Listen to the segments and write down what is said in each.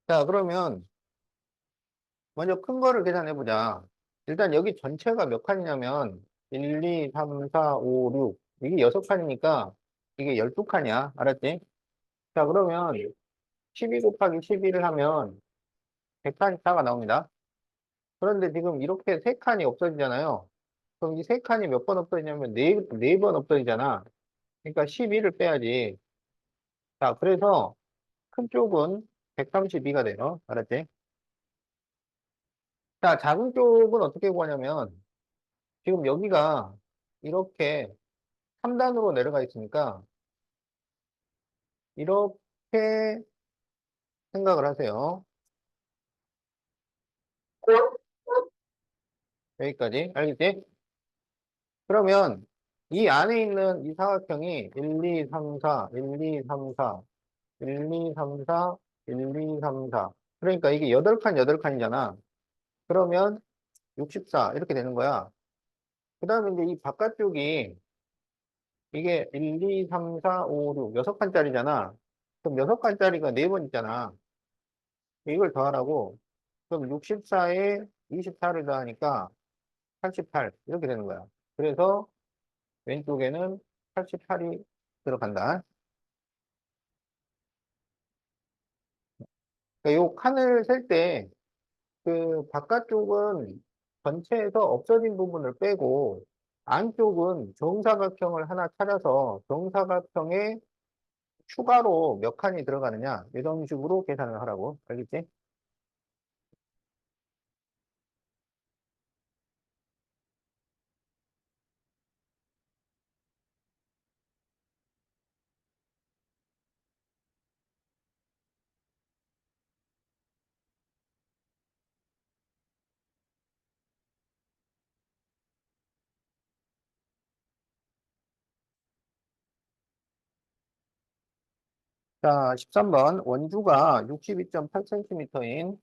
자, 그러면 먼저 큰 거를 계산해 보자. 일단 여기 전체가 몇 칸이냐면 1, 2, 3, 4, 5, 6. 이게 6칸이니까 이게 12칸이야. 알았지? 자, 그러면 12 곱하기 12를 하면 184가 나옵니다. 그런데 지금 이렇게 3칸이 없어지잖아요. 그럼 이 3칸이 몇 번 없어지냐면 네 번 없어지잖아. 그러니까 12를 빼야지. 자, 그래서 큰 쪽은 132가 돼요. 알았지? 자, 작은 쪽은 어떻게 구하냐면 지금 여기가 이렇게 3단으로 내려가 있으니까 이렇게 생각을 하세요. 여기까지. 알겠지? 그러면 이 안에 있는 이 사각형이 1, 2, 3, 4, 1, 2, 3, 4, 1, 2, 3, 4, 1, 2, 3, 4. 그러니까 이게 8칸, 8칸이잖아. 그러면 64 이렇게 되는 거야. 그 다음에 이제 이 바깥쪽이 이게 1, 2, 3, 4, 5, 6, 6칸짜리잖아. 그럼 6칸짜리가 4번 있잖아. 이걸 더하라고. 그럼 64에 24를 더하니까 88 이렇게 되는 거야. 그래서 왼쪽에는 88이 들어간다. 그러니까 요 칸을 셀 때 그 바깥쪽은 전체에서 없어진 부분을 빼고 안쪽은 정사각형을 하나 찾아서 정사각형에 추가로 몇 칸이 들어가느냐 이런 식으로 계산을 하라고. 알겠지? 자, 13번 원주가 62.8cm인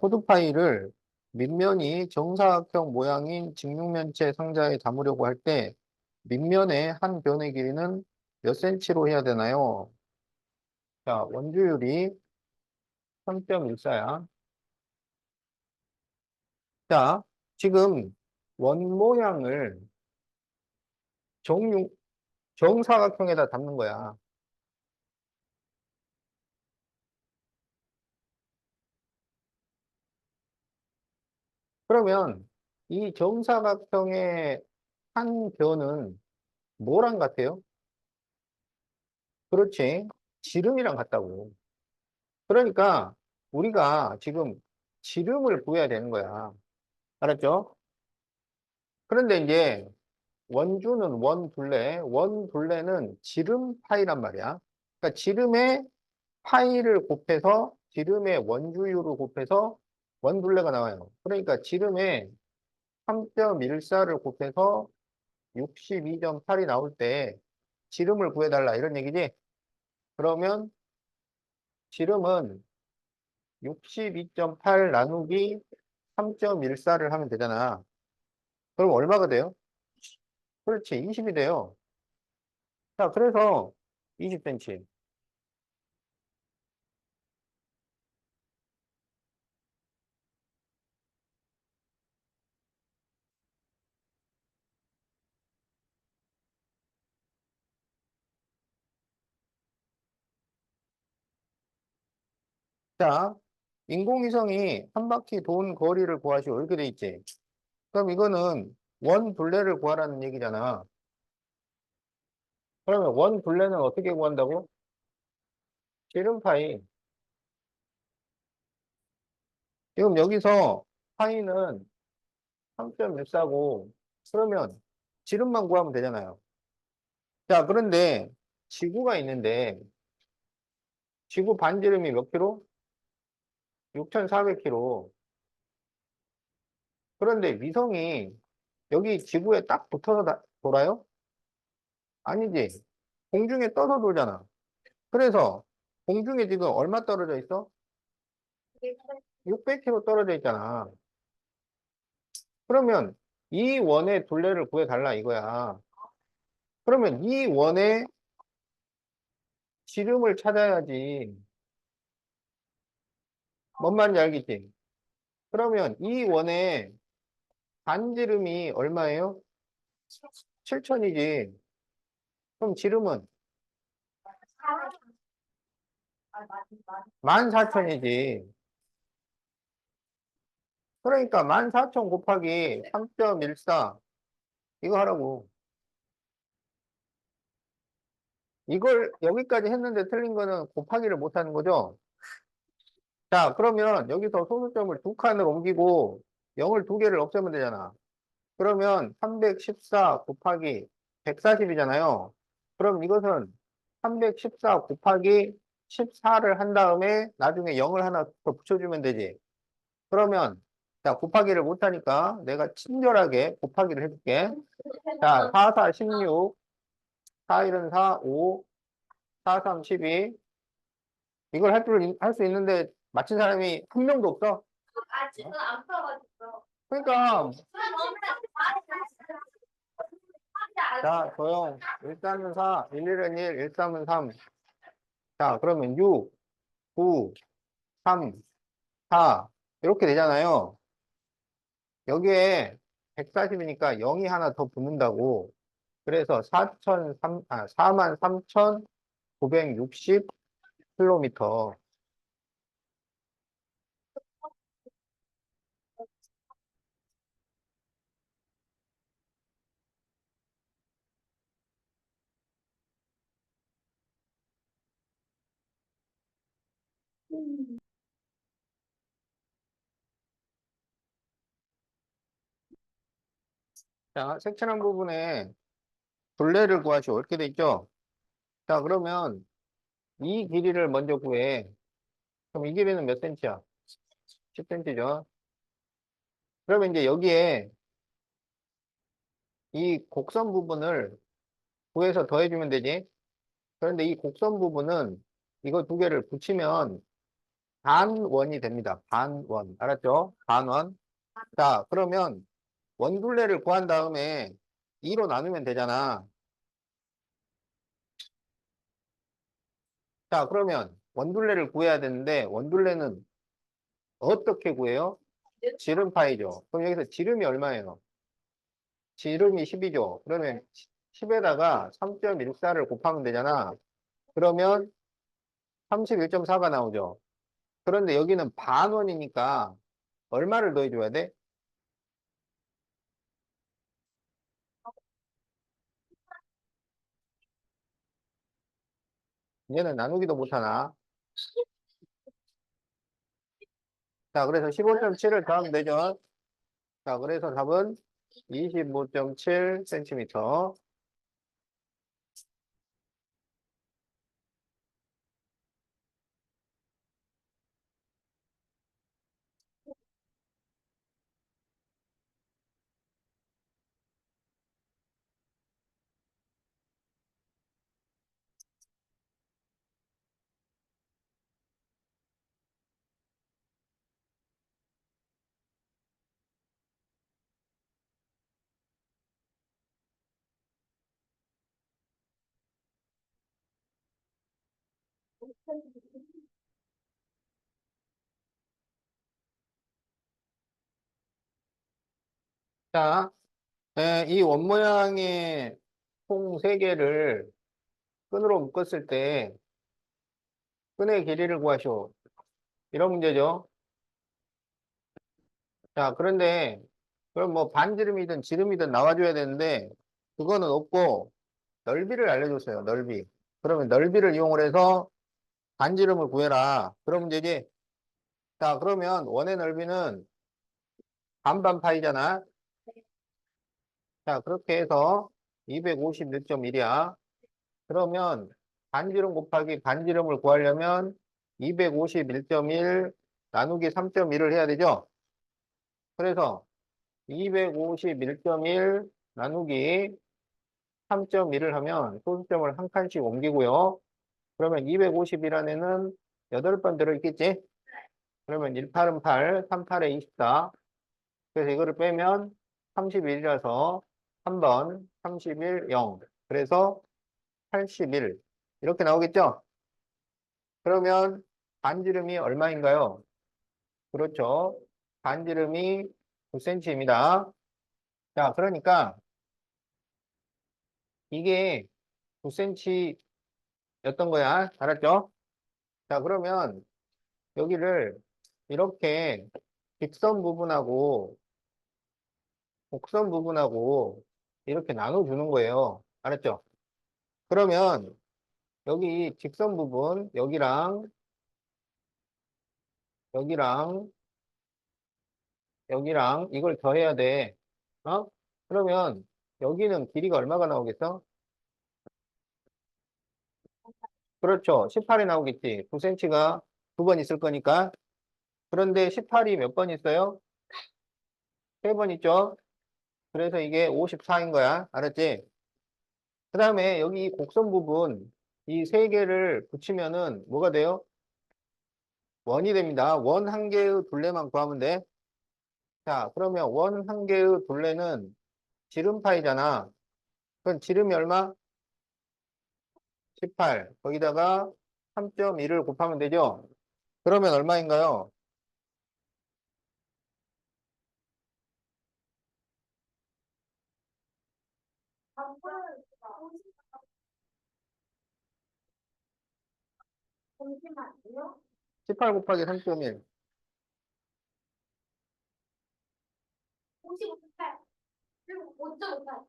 호두파이를 밑면이 정사각형 모양인 직육면체 상자에 담으려고 할 때 밑면의 한 변의 길이는 몇 센치로 해야 되나요? 자, 원주율이 3.14야. 자, 지금 원 모양을 정육, 정사각형에다 담는 거야. 그러면 이 정사각형의 한 변은 뭐랑 같아요? 그렇지. 지름이랑 같다고. 그러니까 우리가 지금 지름을 구해야 되는 거야. 알았죠? 그런데 이제 원주는 원둘레는 지름 파이란 말이야. 그러니까 지름의 파이를 곱해서 지름의 원주율을 곱해서 원둘레가 나와요. 그러니까 지름의 3.14를 곱해서 62.8이 나올 때 지름을 구해달라 이런 얘기지? 그러면 지름은 62.8 나누기 3.14를 하면 되잖아. 그럼 얼마가 돼요? 그렇지, 20이 돼요. 자, 그래서 20cm. 자, 인공위성이 한 바퀴 돈 거리를 구하시오. 이렇게 돼 있지. 그럼 이거는 원 둘레를 구하라는 얘기잖아. 그러면 원 둘레는 어떻게 구한다고? 지름 파이. 지금 여기서 파이는 3.14고, 그러면 지름만 구하면 되잖아요. 자, 그런데 지구가 있는데, 지구 반지름이 몇 킬로? 6,400km. 그런데 위성이 여기 지구에 딱 붙어서 돌아요? 아니지. 공중에 떠서 돌잖아. 그래서 공중에 지금 얼마 떨어져 있어? 600km 떨어져 있잖아. 그러면 이 원의 둘레를 구해달라 이거야. 그러면 이 원의 지름을 찾아야지. 뭔 말인지 알겠지? 그러면 이 원의 반지름이 얼마예요? 7천이지. 그럼 지름은 14,000이지. 그러니까 14,000 곱하기 3.14 이거 하라고. 이걸 여기까지 했는데 틀린 거는 곱하기를 못 하는 거죠. 자, 그러면 여기서 소수점을 두 칸을 옮기고 0을 두 개를 없애면 되잖아. 그러면 314 곱하기 140이잖아요. 그럼 이것은 314 곱하기 14를 한 다음에 나중에 0을 하나 더 붙여주면 되지. 그러면 자, 곱하기를 못하니까 내가 친절하게 곱하기를 해줄게. 자, 4, 4, 16, 4, 1은 4, 5, 4, 3, 12. 이걸 할 수 있는데 맞힌 사람이 한 명도 없어. 아직은 안 풀어가지고. 그러니까 자, 조용. 1, 3은 4, 1, 1은 1, 1, 3은 3. 자, 그러면 6, 9, 3, 4 이렇게 되잖아요. 여기에 140이니까 0이 하나 더 붙는다고. 그래서 43,960km. 자, 색칠한 부분에 둘레를 구하시오. 이렇게 돼 있죠? 자, 그러면 이 길이를 먼저 구해. 그럼 이 길이는 몇 센치야? 10cm죠. 그러면 이제 여기에 이 곡선 부분을 구해서 더해주면 되지. 그런데 이 곡선 부분은 이거 두 개를 붙이면 반원이 됩니다. 반원. 알았죠? 반원. 자, 그러면 원둘레를 구한 다음에 2로 나누면 되잖아. 자, 그러면 원둘레를 구해야 되는데 원둘레는 어떻게 구해요? 지름파이죠. 그럼 여기서 지름이 얼마예요? 지름이 10이죠. 그러면 10에다가 3.14를 곱하면 되잖아. 그러면 31.4가 나오죠. 그런데 여기는 반원이니까 얼마를 더해줘야 돼? 얘는 나누기도 못하나? 자, 그래서 15.7을 더하면 되죠. 자, 그래서 답은 25.7cm. 자, 이 원모양의 총 3개를 끈으로 묶었을 때 끈의 길이를 구하시오. 이런 문제죠. 자, 그런데 그럼 뭐 반지름이든 지름이든 나와줘야 되는데 그거는 없고 넓이를 알려줬어요. 넓이. 그러면 넓이를 이용을 해서 반지름을 구해라. 그런 문제지. 자, 그러면 원의 넓이는 반반 파이잖아. 자, 그렇게 해서 256.1이야. 그러면 반지름 곱하기 반지름을 구하려면 251.1 나누기 3.1을 해야 되죠. 그래서 251.1 나누기 3.1을 하면 소수점을 한 칸씩 옮기고요. 그러면 251안에는 8번 들어있겠지? 그러면 18은 8, 38에 24. 그래서 이거를 빼면 31이라서 3번 31, 0. 그래서 81. 이렇게 나오겠죠? 그러면 반지름이 얼마인가요? 그렇죠. 반지름이 9cm입니다. 자, 그러니까 이게 9cm였던 거야. 알았죠? 자, 그러면 여기를 이렇게 직선 부분하고 곡선 부분하고 이렇게 나눠주는 거예요. 알았죠? 그러면 여기 직선 부분, 여기랑, 여기랑 이걸 더해야 돼. 어? 그러면 여기는 길이가 얼마가 나오겠어? 그렇죠. 18이 나오겠지. 9cm가 두 번 있을 거니까. 그런데 18이 몇 번 있어요? 세 번 있죠? 그래서 이게 54인 거야. 알았지? 그 다음에 여기 이 곡선 부분, 이 세 개를 붙이면은 뭐가 돼요? 원이 됩니다. 원 한 개의 둘레만 구하면 돼. 자, 그러면 원 한 개의 둘레는 지름파이잖아. 그럼 지름이 얼마? 18. 거기다가 3.1을 곱하면 되죠? 그러면 얼마인가요? 잠시만요. 18 곱하기 3.1. 55.8. 그리고 5.58.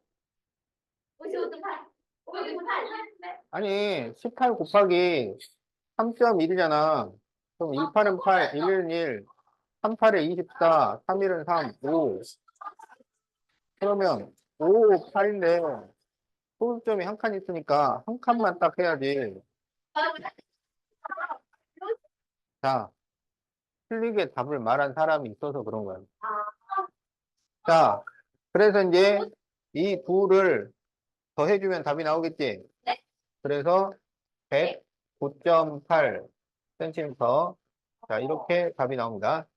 55.8. 55.8. 아니, 18 곱하기 3.1이잖아. 그럼 28은 8, 1은 1, 38에 24, 31은 3, 5. 그러면 5, 8인데 소수점이 한 칸 있으니까 한 칸만 딱 해야지. 자, 틀리게 답을 말한 사람이 있어서 그런 거야. 자, 그래서 이제 이 둘을 더해주면 답이 나오겠지. 네. 그래서 109.8cm. 자, 이렇게 답이 나옵니다.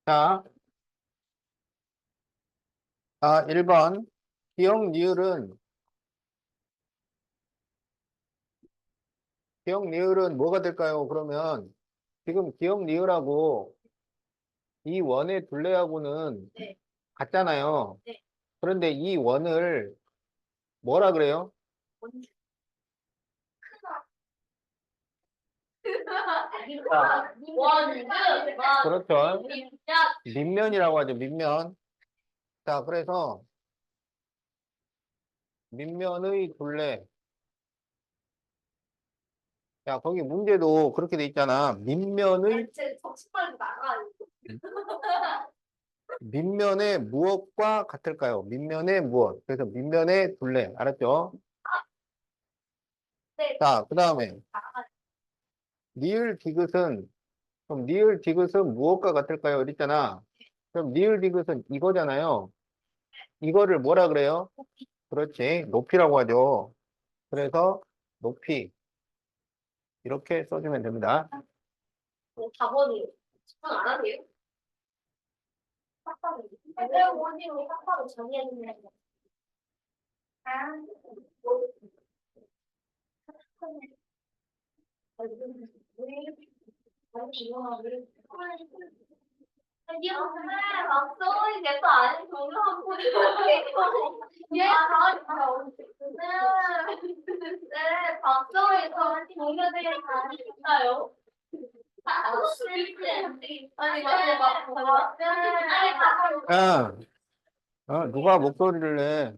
자, 1번. 기억 니을은, 기억 니을은 뭐가 될까요? 그러면 지금 기억 니을하고 이 원의 둘레하고는 네. 같잖아요. 네. 그런데 이 원을 뭐라 그래요? 그렇죠. 밑면이라고 하죠, 밑면. 자, 그래서 밑면의 둘레. 야, 거기 문제도 그렇게 돼 있잖아. 제 정신말로 나가. 밑면의 무엇과 같을까요? 밑면의 무엇. 그래서 밑면의 둘레. 알았죠? 네. 자, 그 다음에 나가. 니을 디귿은, 그럼 니을 디귿은 무엇과 같을까요? 이랬잖아. 그럼 니을 디귿은 이거잖아요. 이거를 뭐라 그래요? 그렇지. 높이라고 하죠. 그래서 높이. 이렇게 써주면 됩니다. 4번이요. 집중 안 하세요? 삭발을. 왜 원이로 삭발을 정의해주냐. 아, 박정희 내거 아닌 정답 예? 네, 박정희 동료들이 아니니까요. 아니, 맞아요. 아, 누가 목소리를 내?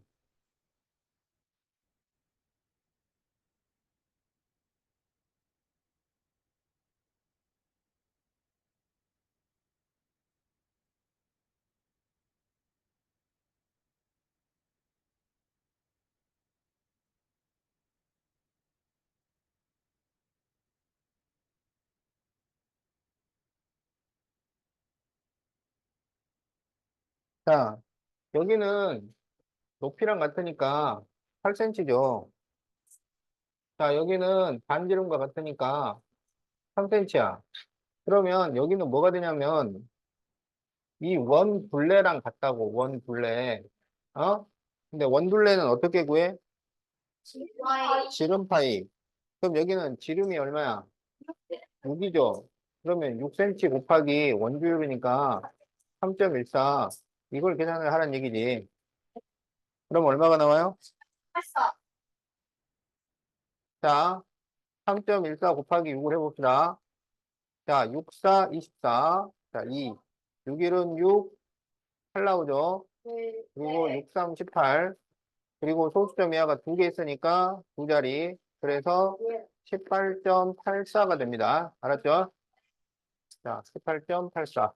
자, 여기는 높이랑 같으니까 8cm죠. 자, 여기는 반지름과 같으니까 3cm야. 그러면 여기는 뭐가 되냐면 이 원 둘레랑 같다고, 원 둘레. 어? 근데 원 둘레는 어떻게 구해? 지름 파이. 그럼 여기는 지름이 얼마야? 6이죠. 그러면 6cm 곱하기 원주율이니까 3.14. 이걸 계산을 하라는 얘기지. 그럼 얼마가 나와요? 했어. 자, 3.14 곱하기 6을 해봅시다. 자, 6, 4, 24. 자, 2. 6, 1은 6, 8 나오죠. 그리고 6, 3, 18. 그리고 소수점 이하가 두 개 있으니까 두 자리. 그래서 18.84가 됩니다. 알았죠? 자, 18.84.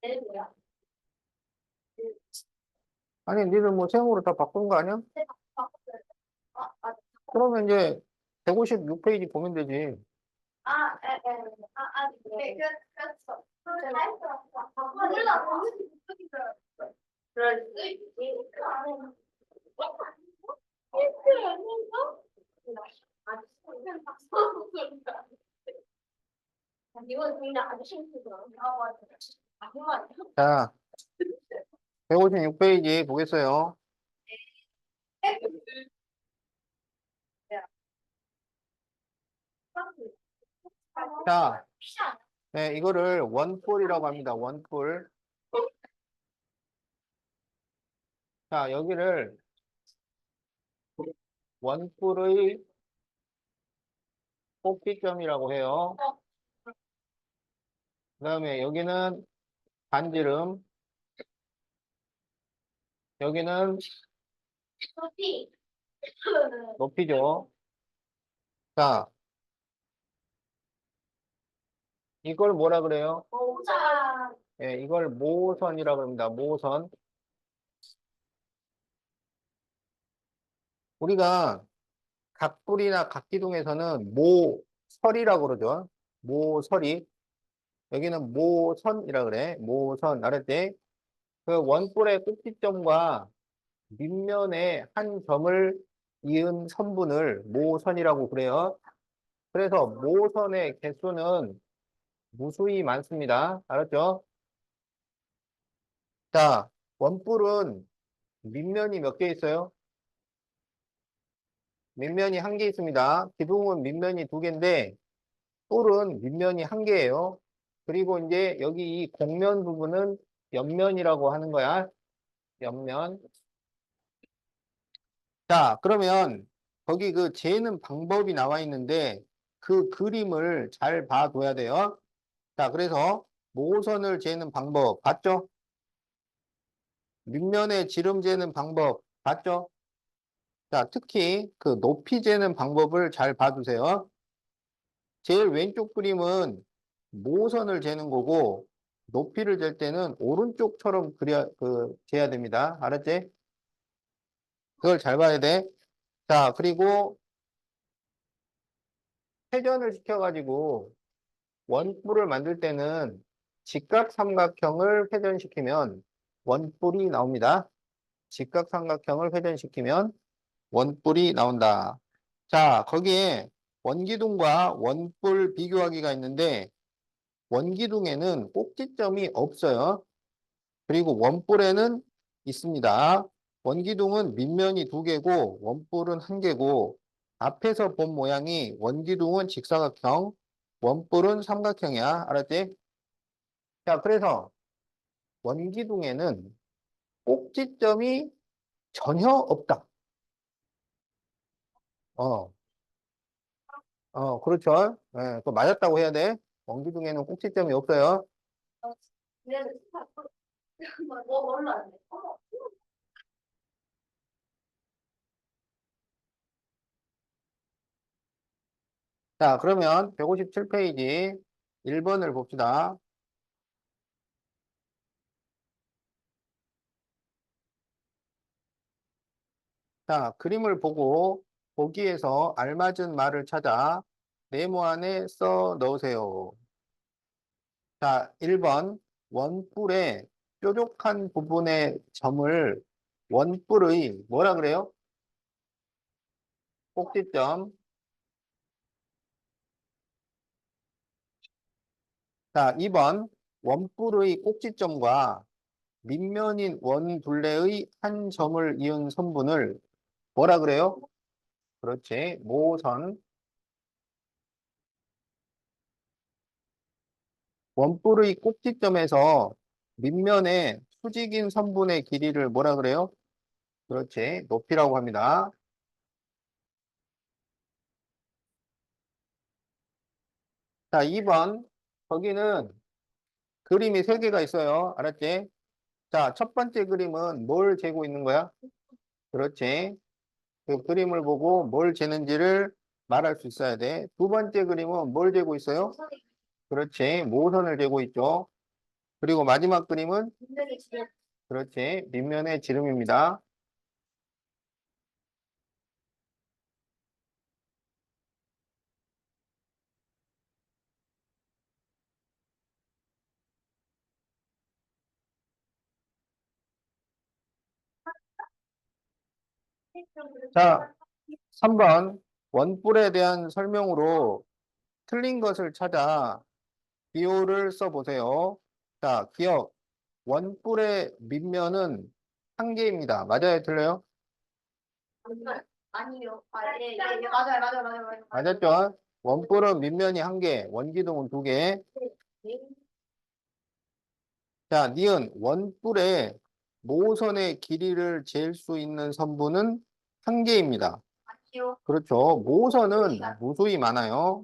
네, 뭐야? 아니, 니들 뭐 세모로 다 바꾼 거 아니야? 네, 바꿨어요. 그러면 이제 156페이지 보면 되지. 네, 그랬어. 다 했어. 몰라, 너무 못하겠어요. 그럴 수 있지. 힌트 아닌가? 이건 그냥 아주 심플해요. 맞아. 정말. 자, 156페이지 보겠어요. 자, 네, 이거를 원뿔이라고 합니다. 원뿔. 자, 여기를 원뿔의 꼭지점이라고 해요. 그 다음에 여기는 반지름, 여기는 높이. 높이죠. 자, 이걸 뭐라 그래요? 모자. 예, 이걸 모선이라고 합니다. 모선. 우리가 각불이나 각기둥에서는 모설이라고 그러죠. 모설이. 여기는 모선이라 그래. 모선. 알았지? 그 원뿔의 꼭지점과 밑면에 한 점을 이은 선분을 모선이라고 그래요. 그래서 모선의 개수는 무수히 많습니다. 알았죠? 자, 원뿔은 밑면이 몇 개 있어요? 밑면이 한 개 있습니다. 기둥은 밑면이 두 개인데 뿔은 밑면이 한 개예요. 그리고 이제 여기 이 곡면 부분은 옆면이라고 하는 거야. 옆면. 자, 그러면 거기 그 재는 방법이 나와 있는데 그 그림을 잘 봐둬야 돼요. 자, 그래서 모선을 재는 방법 봤죠? 밑면에 지름 재는 방법 봤죠? 자, 특히 그 높이 재는 방법을 잘 봐두세요. 제일 왼쪽 그림은 모선을 재는 거고 높이를 잴 때는 오른쪽처럼 재야 됩니다. 알았지? 그걸 잘 봐야 돼. 자, 그리고 회전을 시켜가지고 원뿔을 만들 때는 직각삼각형을 회전시키면 원뿔이 나옵니다. 직각삼각형을 회전시키면 원뿔이 나온다. 자, 거기에 원기둥과 원뿔 비교하기가 있는데 원기둥에는 꼭지점이 없어요. 그리고 원뿔에는 있습니다. 원기둥은 밑면이 두 개고 원뿔은 한 개고 앞에서 본 모양이 원기둥은 직사각형, 원뿔은 삼각형이야. 알았지? 자, 그래서 원기둥에는 꼭지점이 전혀 없다. 어, 그렇죠. 예, 그거 맞았다고 해야 돼. 원기둥에는 꼭지점이 없어요. 몰라. 자, 그러면 157페이지 1번을 봅시다. 자, 그림을 보고 보기에서 알맞은 말을 찾아 네모 안에 써 넣으세요. 자, 1번 원뿔의 뾰족한 부분의 점을 원뿔의 뭐라 그래요? 꼭지점. 자, 2번 원뿔의 꼭지점과 밑면인 원둘레의 한 점을 이은 선분을 뭐라 그래요? 그렇지. 모선. 원뿔의 꼭지점에서 밑면에 수직인 선분의 길이를 뭐라 그래요? 그렇지. 높이라고 합니다. 자, 2번. 거기는 그림이 3개가 있어요. 알았지? 자, 첫 번째 그림은 뭘 재고 있는 거야? 그렇지. 그 그림을 보고 뭘 재는지를 말할 수 있어야 돼. 두 번째 그림은 뭘 재고 있어요? 그렇지. 모선을 재고 있죠. 그리고 마지막 그림은 그렇지. 밑면의 지름입니다. 자, 3번. 원뿔에 대한 설명으로 틀린 것을 찾아 기호를 써보세요. 자, 기억. 원뿔의 밑면은 한 개입니다. 맞아요? 틀려요? 아니요. 맞아요. 맞았죠? 원뿔은 밑면이 한 개, 원기둥은 두 개. 자, 니은 원뿔의 모선의 길이를 잴 수 있는 선분은 한 개입니다. 아니요. 그렇죠. 모선은 무수히 많아요.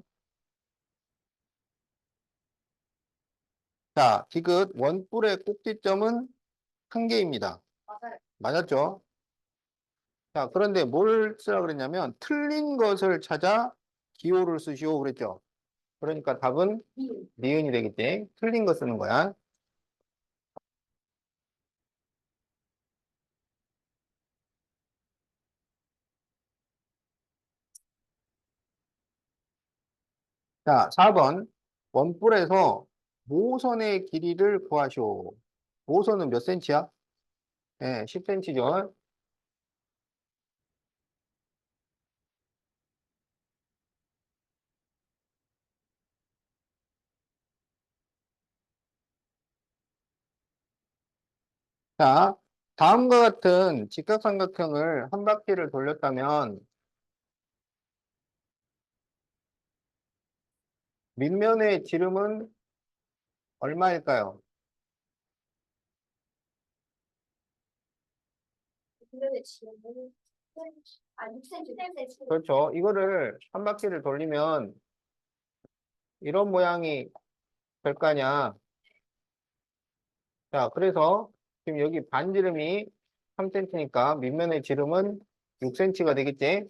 자, 디귿 원뿔의 꼭지점은 한 개입니다. 맞아요. 맞았죠? 자, 그런데 뭘 쓰라 그랬냐면 틀린 것을 찾아 기호를 쓰시오 그랬죠. 그러니까 답은 니은이 되겠지. 틀린 거 쓰는 거야. 자, 4번. 원뿔에서 모선의 길이를 구하시오. 모선은 몇 센치야? 네, 10cm죠. 자, 다음과 같은 직각삼각형을 한 바퀴를 돌렸다면 밑면의 지름은 얼마일까요? 아, 6cm. 그렇죠. 이거를 한 바퀴를 돌리면 이런 모양이 될 거 아니야. 자, 그래서 지금 여기 반지름이 3cm니까 밑면의 지름은 6cm가 되겠지?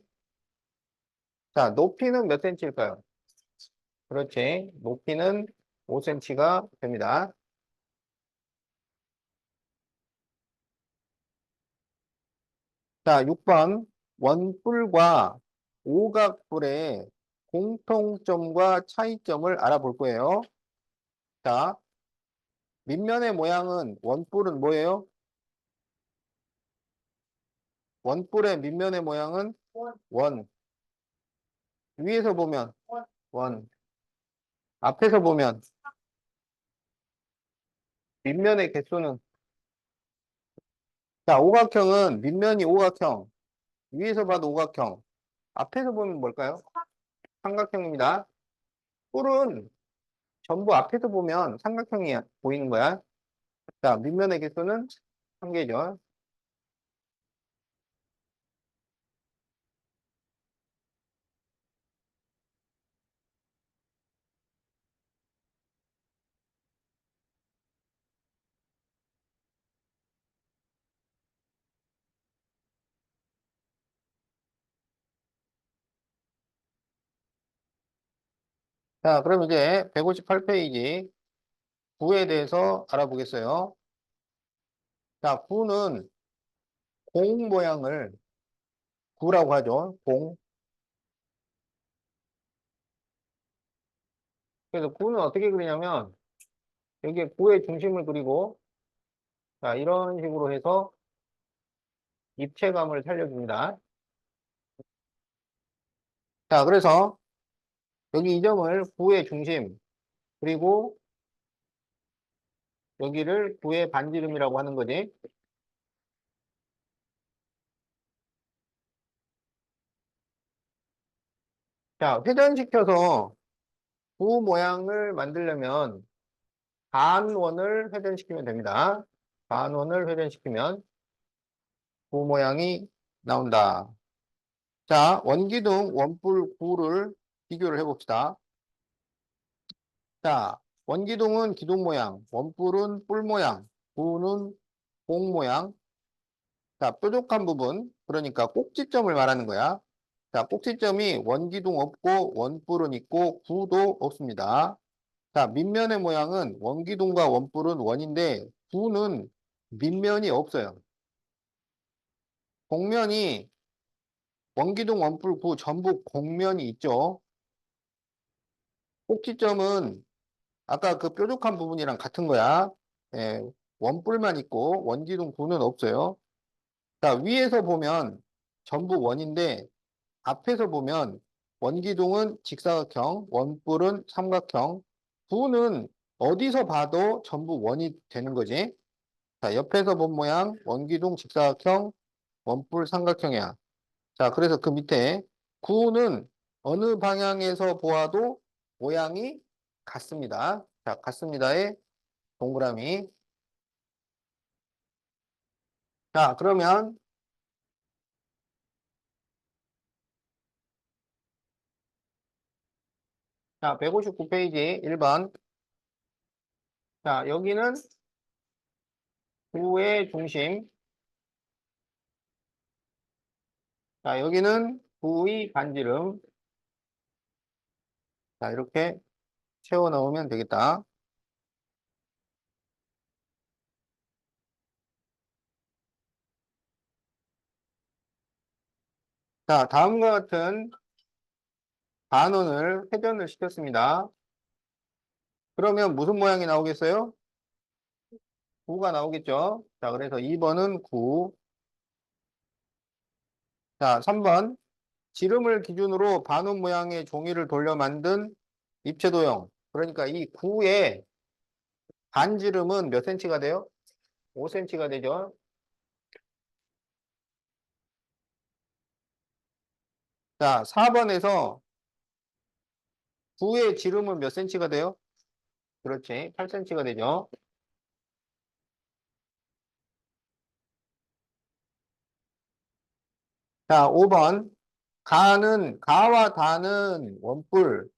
자, 높이는 몇 cm일까요? 그렇지. 높이는 5cm가 됩니다. 자, 6번. 원뿔과 오각뿔의 공통점과 차이점을 알아볼 거예요. 자, 밑면의 모양은 원뿔은 뭐예요? 원뿔의 밑면의 모양은 원. 원. 위에서 보면 원. 원. 앞에서 보면 밑면의 개수는 자, 오각형은 밑면이 오각형. 위에서 봐도 오각형. 앞에서 보면 뭘까요? 삼각형입니다. 뿔은 전부 앞에서 보면 삼각형이 보이는 거야. 자, 밑면의 개수는 한 개죠. 자, 그럼 이제 158페이지 9에 대해서 알아보겠어요. 자, 9는 공 모양을 9라고 하죠. 공. 그래서 9는 어떻게 그리냐면 여기에 9의 중심을 그리고 자, 이런 식으로 해서 입체감을 살려줍니다. 자, 그래서 여기 이 점을 9의 중심 그리고 여기를 9의 반지름이라고 하는 거지. 자, 회전시켜서 9 모양을 만들려면 반원을 회전시키면 됩니다. 반원을 회전시키면 9 모양이 나온다. 자, 원기둥 원뿔 9를 비교를 해봅시다. 자, 원기둥은 기둥 모양, 원뿔은 뿔 모양, 9는 공 모양. 자, 뾰족한 부분, 그러니까 꼭지점을 말하는 거야. 자, 꼭지점이 원기둥 없고 원뿔은 있고 9도 없습니다. 자, 밑면의 모양은 원기둥과 원뿔은 원인데 9는 밑면이 없어요. 곡면이 원기둥, 원뿔, 9 전부 곡면이 있죠. 꼭지점은 아까 그 뾰족한 부분이랑 같은 거야. 예, 원뿔만 있고 원기둥 9는 없어요. 자, 위에서 보면 전부 원인데 앞에서 보면 원기둥은 직사각형, 원뿔은 삼각형, 9는 어디서 봐도 전부 원이 되는 거지. 자, 옆에서 본 모양 원기둥 직사각형, 원뿔 삼각형이야. 자, 그래서 그 밑에 9는 어느 방향에서 보아도 모양이 같습니다. 자, 같습니다의 동그라미. 자, 그러면 자, 159페이지 1번. 자, 여기는 9의 중심. 자, 여기는 9의 반지름. 자, 이렇게 채워 넣으면 되겠다. 자, 다음과 같은 반원을 회전을 시켰습니다. 그러면 무슨 모양이 나오겠어요? 9가 나오겠죠? 자, 그래서 2번은 9. 자, 3번. 지름을 기준으로 반원 모양의 종이를 돌려 만든 입체도형. 그러니까 이 9의 반지름은 몇 cm가 돼요? 5cm가 되죠? 자, 4번에서 9의 지름은 몇 cm가 돼요? 그렇지. 8cm가 되죠? 자, 5번. 가와 다는 원뿔,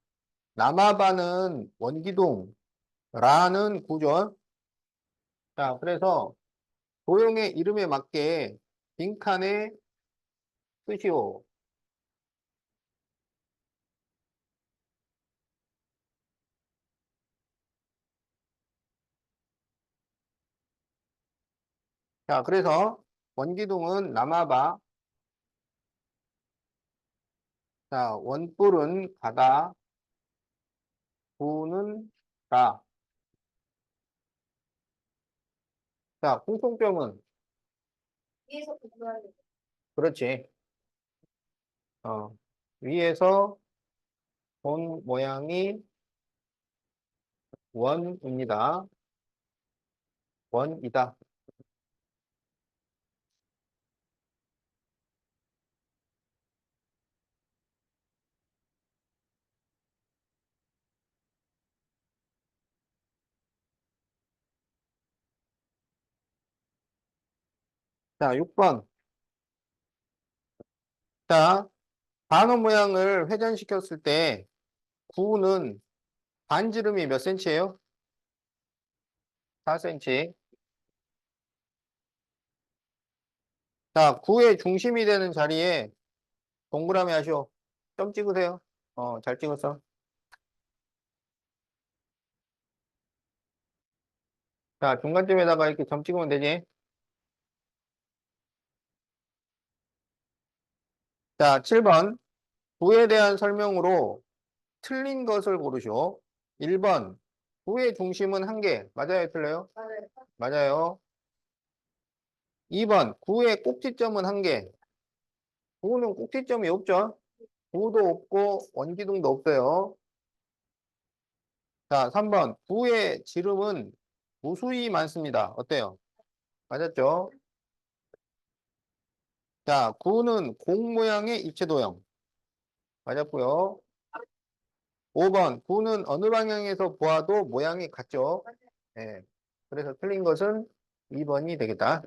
남아바는 원기둥, 라는 구조. 자, 그래서 도형의 이름에 맞게 빈칸에 쓰시오. 자, 그래서 원기둥은 남아바, 자, 원뿔은 가다, 구는 라. 자, 공통점은 위에서 공부해야 돼. 그렇지. 어, 위에서 본 모양이 원입니다. 원이다. 자, 6번. 자, 반원 모양을 회전시켰을 때 9는 반지름이 몇 cm예요? 4cm. 자, 9의 중심이 되는 자리에 동그라미 하시오. 점 찍으세요. 잘 찍었어. 자, 중간쯤에다가 이렇게 점 찍으면 되지. 자, 7번. 구에 대한 설명으로 틀린 것을 고르시오. 1번. 구의 중심은 한 개. 맞아요, 틀려요? 맞아요. 맞아요. 2번. 구의 꼭지점은 한 개. 구는 꼭지점이 없죠? 구도 없고 원기둥도 없어요. 자, 3번. 구의 지름은 무수히 많습니다. 어때요? 맞았죠? 자, 구는 공 모양의 입체 도형. 맞았고요. 5번. 구는 어느 방향에서 보아도 모양이 같죠? 예. 그래서 틀린 것은 2번이 되겠다.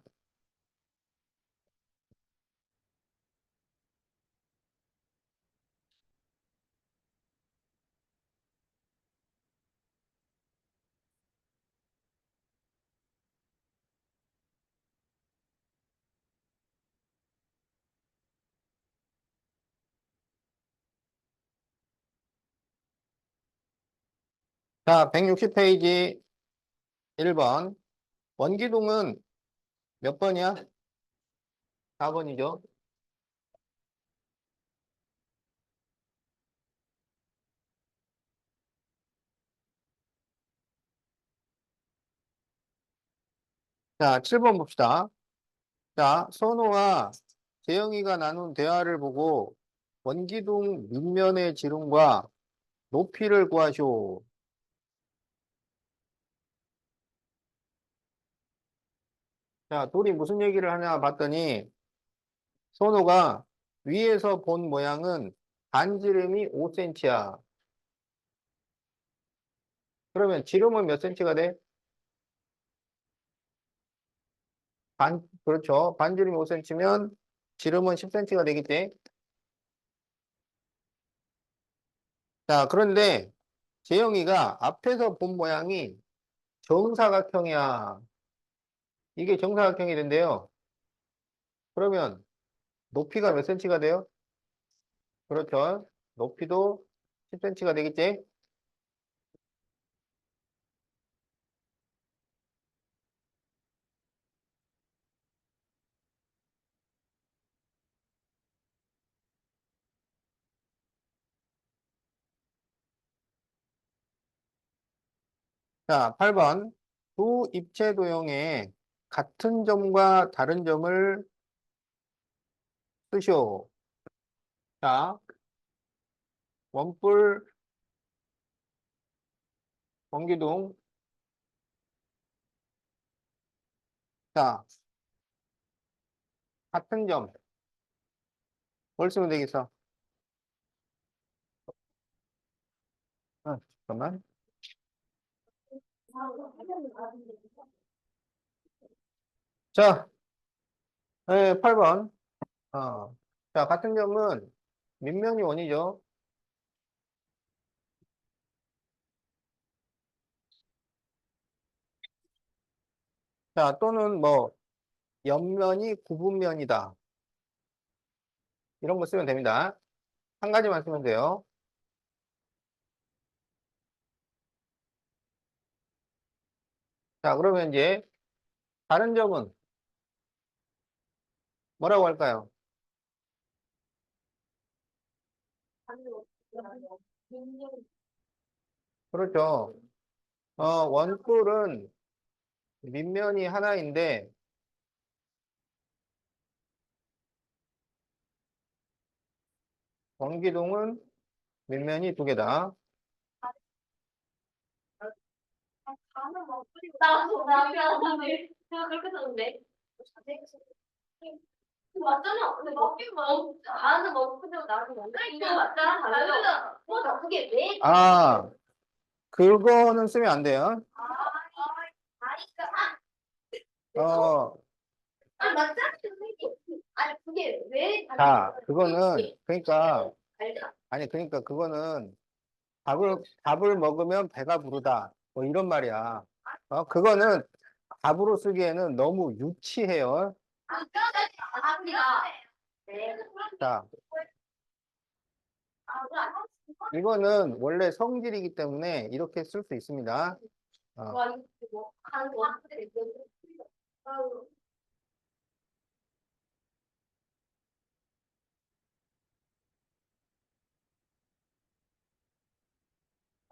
자, 160페이지 1번. 원기둥은 몇 번이야? 4번이죠. 자, 7번 봅시다. 자, 선호와 재영이가 나눈 대화를 보고 원기둥 밑면의 지름과 높이를 구하시오. 자, 둘이 무슨 얘기를 하냐 봤더니 선호가 위에서 본 모양은 반지름이 5cm야. 그러면 지름은 몇 cm가 돼? 그렇죠. 반지름이 5cm면 지름은 10cm가 되겠지. 자, 그런데 재영이가 앞에서 본 모양이 정사각형이야. 이게 정사각형이 된대요. 그러면 높이가 몇 cm가 돼요? 그렇죠. 높이도 10cm가 되겠지. 자, 8번. 두 입체 도형의 같은 점과 다른 점을 쓰시오. 자, 원뿔, 원기둥. 자, 같은 점. 뭘 쓰면 되겠어? 잠깐만. 자, 8번. 자, 같은 점은 밑면이 원이죠. 자, 또는 뭐, 옆면이 구분면이다. 이런 거 쓰면 됩니다. 한 가지만 쓰면 돼요. 자, 그러면 이제 다른 점은 뭐라고 할까요? 그렇죠. 원뿔은 밑면이 하나인데, 원기둥은 밑면이 두 개다. 내가 그렇게 썼는데. 맞잖아. 근데 먹긴 나는 먹고 나는 뭔가 이거 맞잖아. 다르잖아. 나 그게 왜? 그거는 쓰면 안 돼요. 아니까. 어, 맞잖아. 아니 그게 왜? 자, 그러니까, 알잖아. 아니, 그러니까 그거는 밥을 먹으면 배가 부르다. 뭐 이런 말이야. 그거는 답으로 쓰기에는 너무 유치해요. 합니다. 네. 자, 이거는 원래 성질이기 때문에 이렇게 쓸 수 있습니다. 어. 와, 이거 뭐, 하는 거 같아. 아유,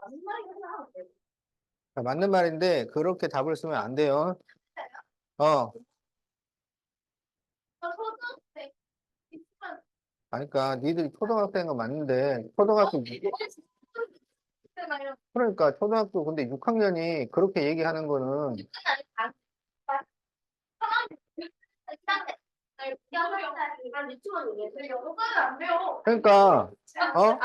무슨 말이야? 자, 맞는 말인데 그렇게 답을 쓰면 안 돼요. 어, 초등학생 비슷한 그러니까 니들이 초등학생은 맞는데 초등학교 때나요? 그러니까 초등학교 근데 6학년이 그렇게 얘기하는 거는 그러니까 어?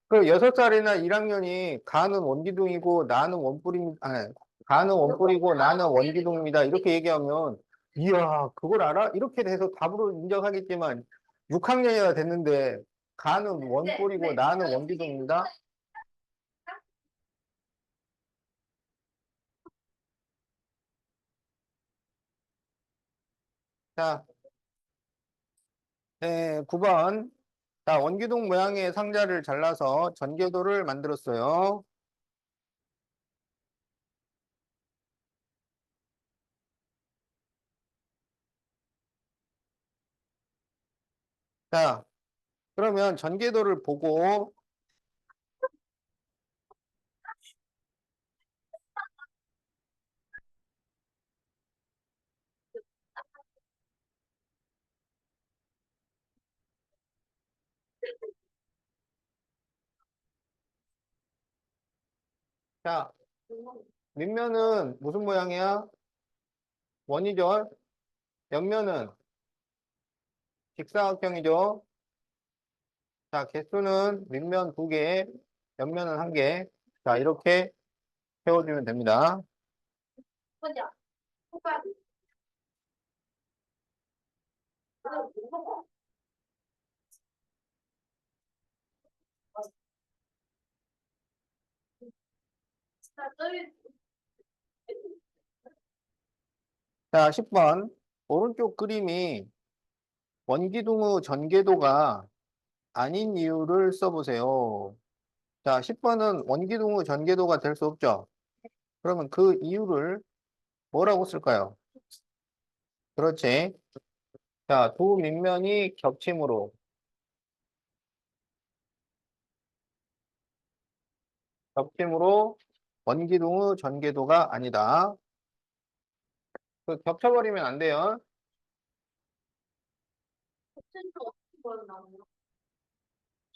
그 6살이나 1학년이 가는 원기둥이고 나는 원뿔임 아니 가는 원뿔이고 나는 원기둥입니다. 이렇게 얘기하면 이야 그걸 알아? 이렇게 돼서 답으로 인정하겠지만 6학년이나 됐는데 가는 원뿔이고 나는 원기둥입니다. 자, 9번. 자, 원기둥 모양의 상자를 잘라서 전개도를 만들었어요. 자, 그러면 전개도를 보고 자, 밑면은 무슨 모양이야? 원이죠. 옆면은 직사각형이죠. 자, 개수는 밑면 2개, 옆면은 1개. 자, 이렇게 세워주면 됩니다. 뭐냐? 오빠, 나 저기 자, 10번. 오른쪽 그림이 원기둥의 전개도가 아닌 이유를 써보세요. 자, 10번은 원기둥의 전개도가 될 수 없죠. 그러면 그 이유를 뭐라고 쓸까요? 그렇지. 자, 두 밑면이 겹침으로 원기둥의 전개도가 아니다. 그 겹쳐버리면 안 돼요. 겹치는 어떻게 보여나오나?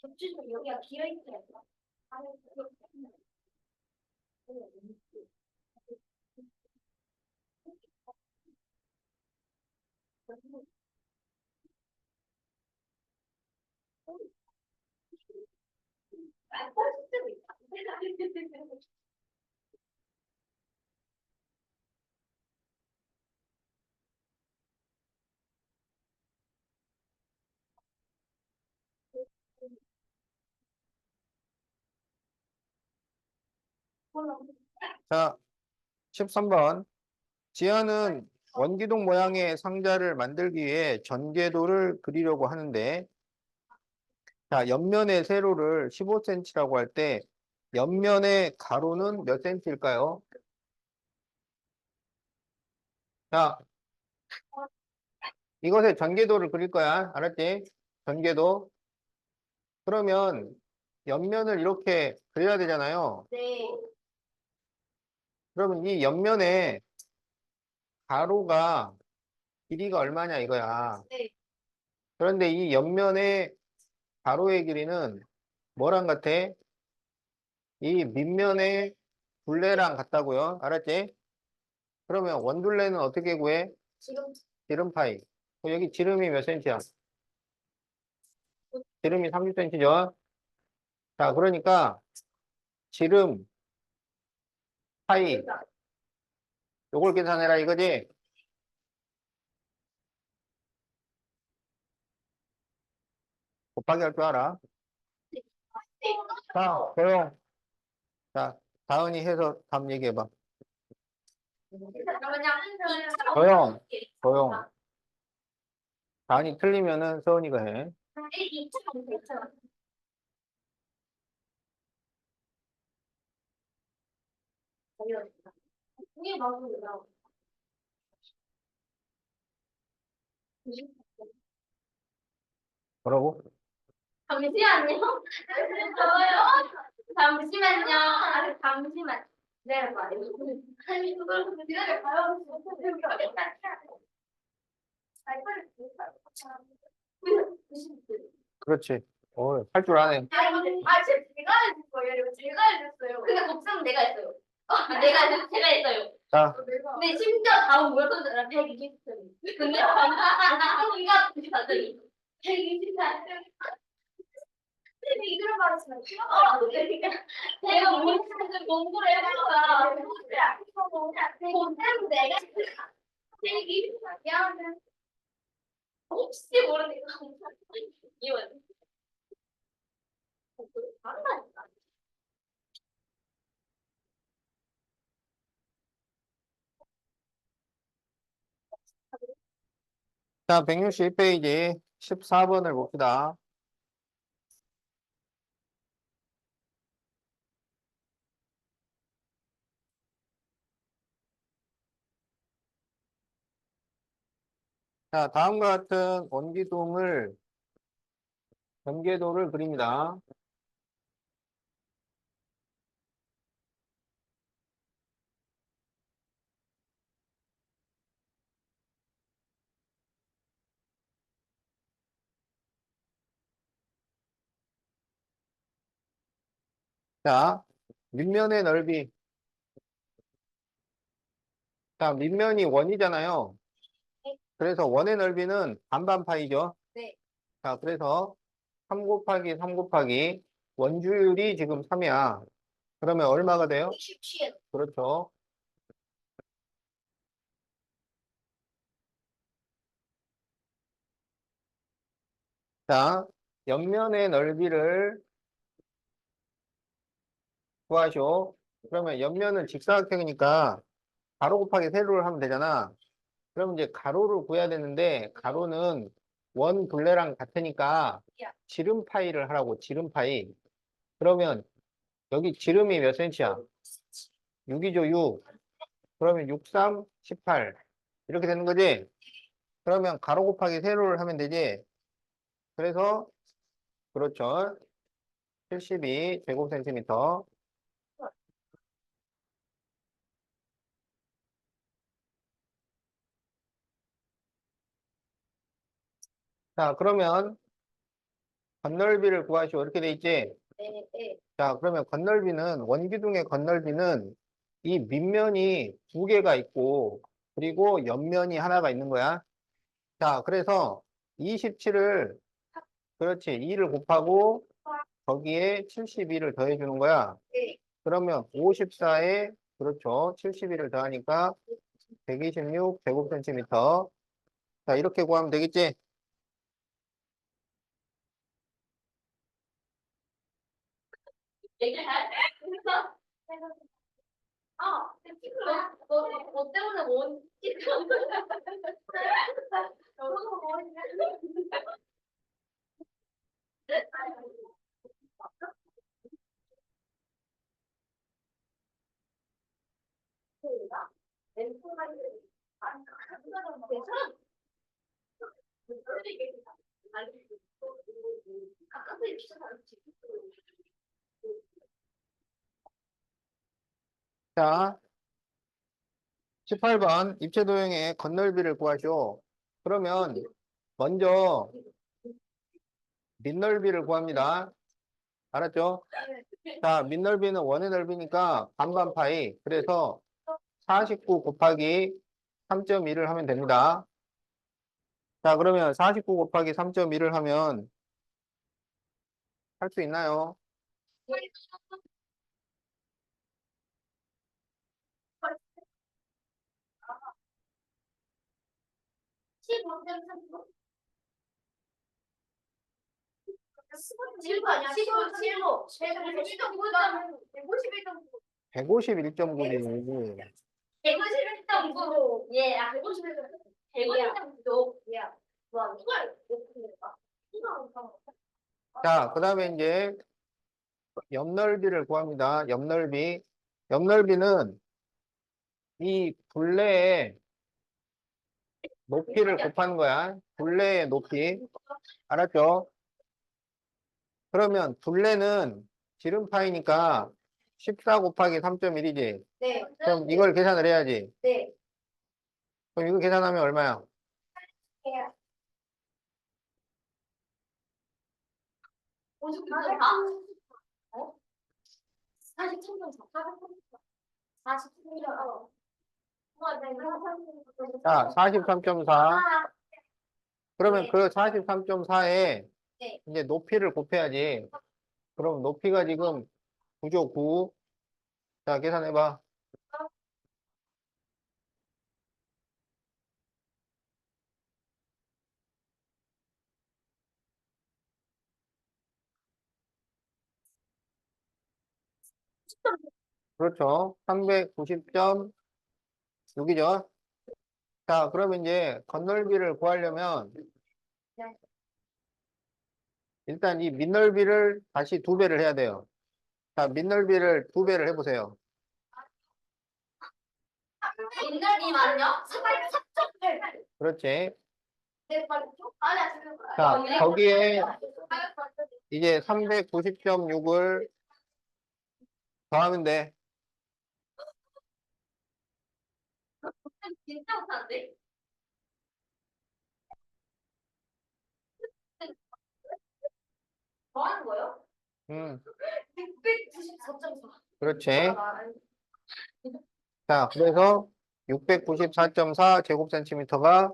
겹치는 여기가 비어 있어야 돼. 아니, 자, 13번. 지하는 원기둥 모양의 상자를 만들기 위해 전개도를 그리려고 하는데, 자, 옆면의 세로를 15cm라고 할 때, 옆면의 가로는 몇 cm일까요? 자, 이것의 전개도를 그릴 거야. 알았지? 전개도. 그러면 옆면을 이렇게 그려야 되잖아요. 네. 그러면 이 옆면에 가로가 길이가 얼마냐 이거야. 네. 그런데 이 옆면의 가로의 길이는 뭐랑 같아? 이 밑면의 둘레랑 같다고요. 알았지? 그러면 원둘레는 어떻게 구해? 지금 지름 파이. 그럼 여기 지름이 몇 센치야? 지름이 30cm죠? 자, 그러니까 지름 파이. 요걸 계산해라 이거지? 곱하기 할 줄 알아? 자, 조용. 자, 다은이 해서 답 얘기해봐. 조용. 조용. 다은이 틀리면은 서은이가 해. 이게 맞습니다. 뭐라고? 잠시만요. 저요. 잠시만요. 아니, 잠시만. 네, 말이요. 아니, 그걸 기다려봐요. 그렇지. 할 줄 아네. 제가 해줄 거예요. 이거 제가 해줬어요. 근데 곱셈은 내가 했어요. 제가 했어요. 자, 근데 심지어 다음 뭘 던져라 120점. 근데 이가 봤더니 124점. 근데 이걸 말했으면 그러니까 내가 공부를 해봐봐. 곱셈은 내가 124점. 혹시 모르니까 이원. 다르다니까. 자, 161페이지 14번을 봅시다. 자, 다음과 같은 원기둥을 전개도를 그립니다. 자, 밑면의 넓이. 자, 밑면이 원이잖아요. 그래서 원의 넓이는 반반 파이죠. 네. 자, 그래서 3 곱하기 3 곱하기 원주율이 지금 3이야. 그러면 얼마가 돼요? 27. 그렇죠. 자, 옆면의 넓이를 구하시오. 그러면 옆면은 직사각형이니까 가로 곱하기 세로를 하면 되잖아. 그럼 이제 가로를 구해야 되는데 가로는 원 둘레랑 같으니까 지름 파이를 하라고. 지름 파이. 그러면 여기 지름이 몇 센치야? 6이죠, 6. 그러면 6, 3, 18. 이렇게 되는 거지? 그러면 가로 곱하기 세로를 하면 되지? 그래서 그렇죠. 72 제곱센티미터. 자, 그러면 건널비를 구하시오. 이렇게 돼 있지? 네, 네. 자, 그러면 건널비는, 원기둥의 건널비는 이 밑면이 두 개가 있고, 그리고 옆면이 하나가 있는 거야. 자, 그래서 27을, 그렇지, 2를 곱하고, 거기에 72를 더해 주는 거야. 네. 그러면 54에, 그렇죠, 72를 더하니까 126 제곱센티미터. 자, 이렇게 구하면 되겠지? 얘기를 해. 그래서 너 때문에 못 찍은 거야. 너무 머리가. 자, 18번 입체도형의 건널비를 구하시오. 그러면 먼저 밑넓이를 구합니다. 알았죠? 자, 밑넓이는 원의 넓이니까 반반 파이. 그래서 49 곱하기 3.1을 하면 됩니다. 자, 그러면 49 곱하기 3.1을 하면 할 수 있나요? 15 아니야? 15, 15. 151.9. 151.9지. 151.9. 예, 151.9. 151.9. 예. 와, 이걸 못 풀겠다. 자, 그 다음에 이제 옆넓이를 구합니다. 옆넓이. 옆넓이는 이 둘레의 높이를 곱하는 거야. 둘레의 높이. 알았죠? 그러면 둘레는 지름파이니까 14 곱하기 3.1이지. 네. 그럼 이걸 계산을 해야지. 네. 그럼 이거 계산하면 얼마야? 50점 다? 어? 47점 47점. 자, 43.4. 그러면 네. 그 43.4에 네. 이제 높이를 곱해야지. 그럼 높이가 지금 9죠, 9. 자, 계산해봐. 그렇죠. 390.6이죠. 자, 그러면 이제 건널비를 구하려면 일단 이 밑넓이를 다시 2배를 해야 돼요. 자, 밑넓이를 2배를 해보세요. 인간이만요? 4.8. 그렇지. 네, 맞죠? 아니야, 지금. 자, 거기에 이제 390.6을 더하면 돼. 진짜 못하는데? 뭐 하는 거예요? 음, 694.4. 그렇지. 자, 그래서 694.4 제곱센티미터가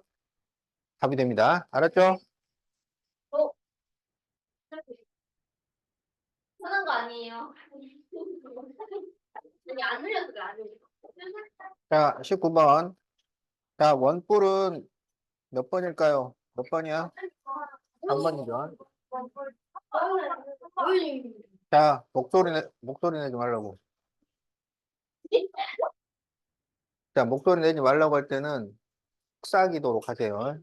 답이 됩니다. 알았죠? 어? 편한 거 아니에요? 아니, 안 흘려서 그래, 안 흘려. 자, 19번. 자, 원뿔은 몇 번일까요? 몇 번이야? 3번이죠. 자, 목소리 내지 말라고. 자, 목소리 내지 말라고 할 때는 흡사하기도록 하세요.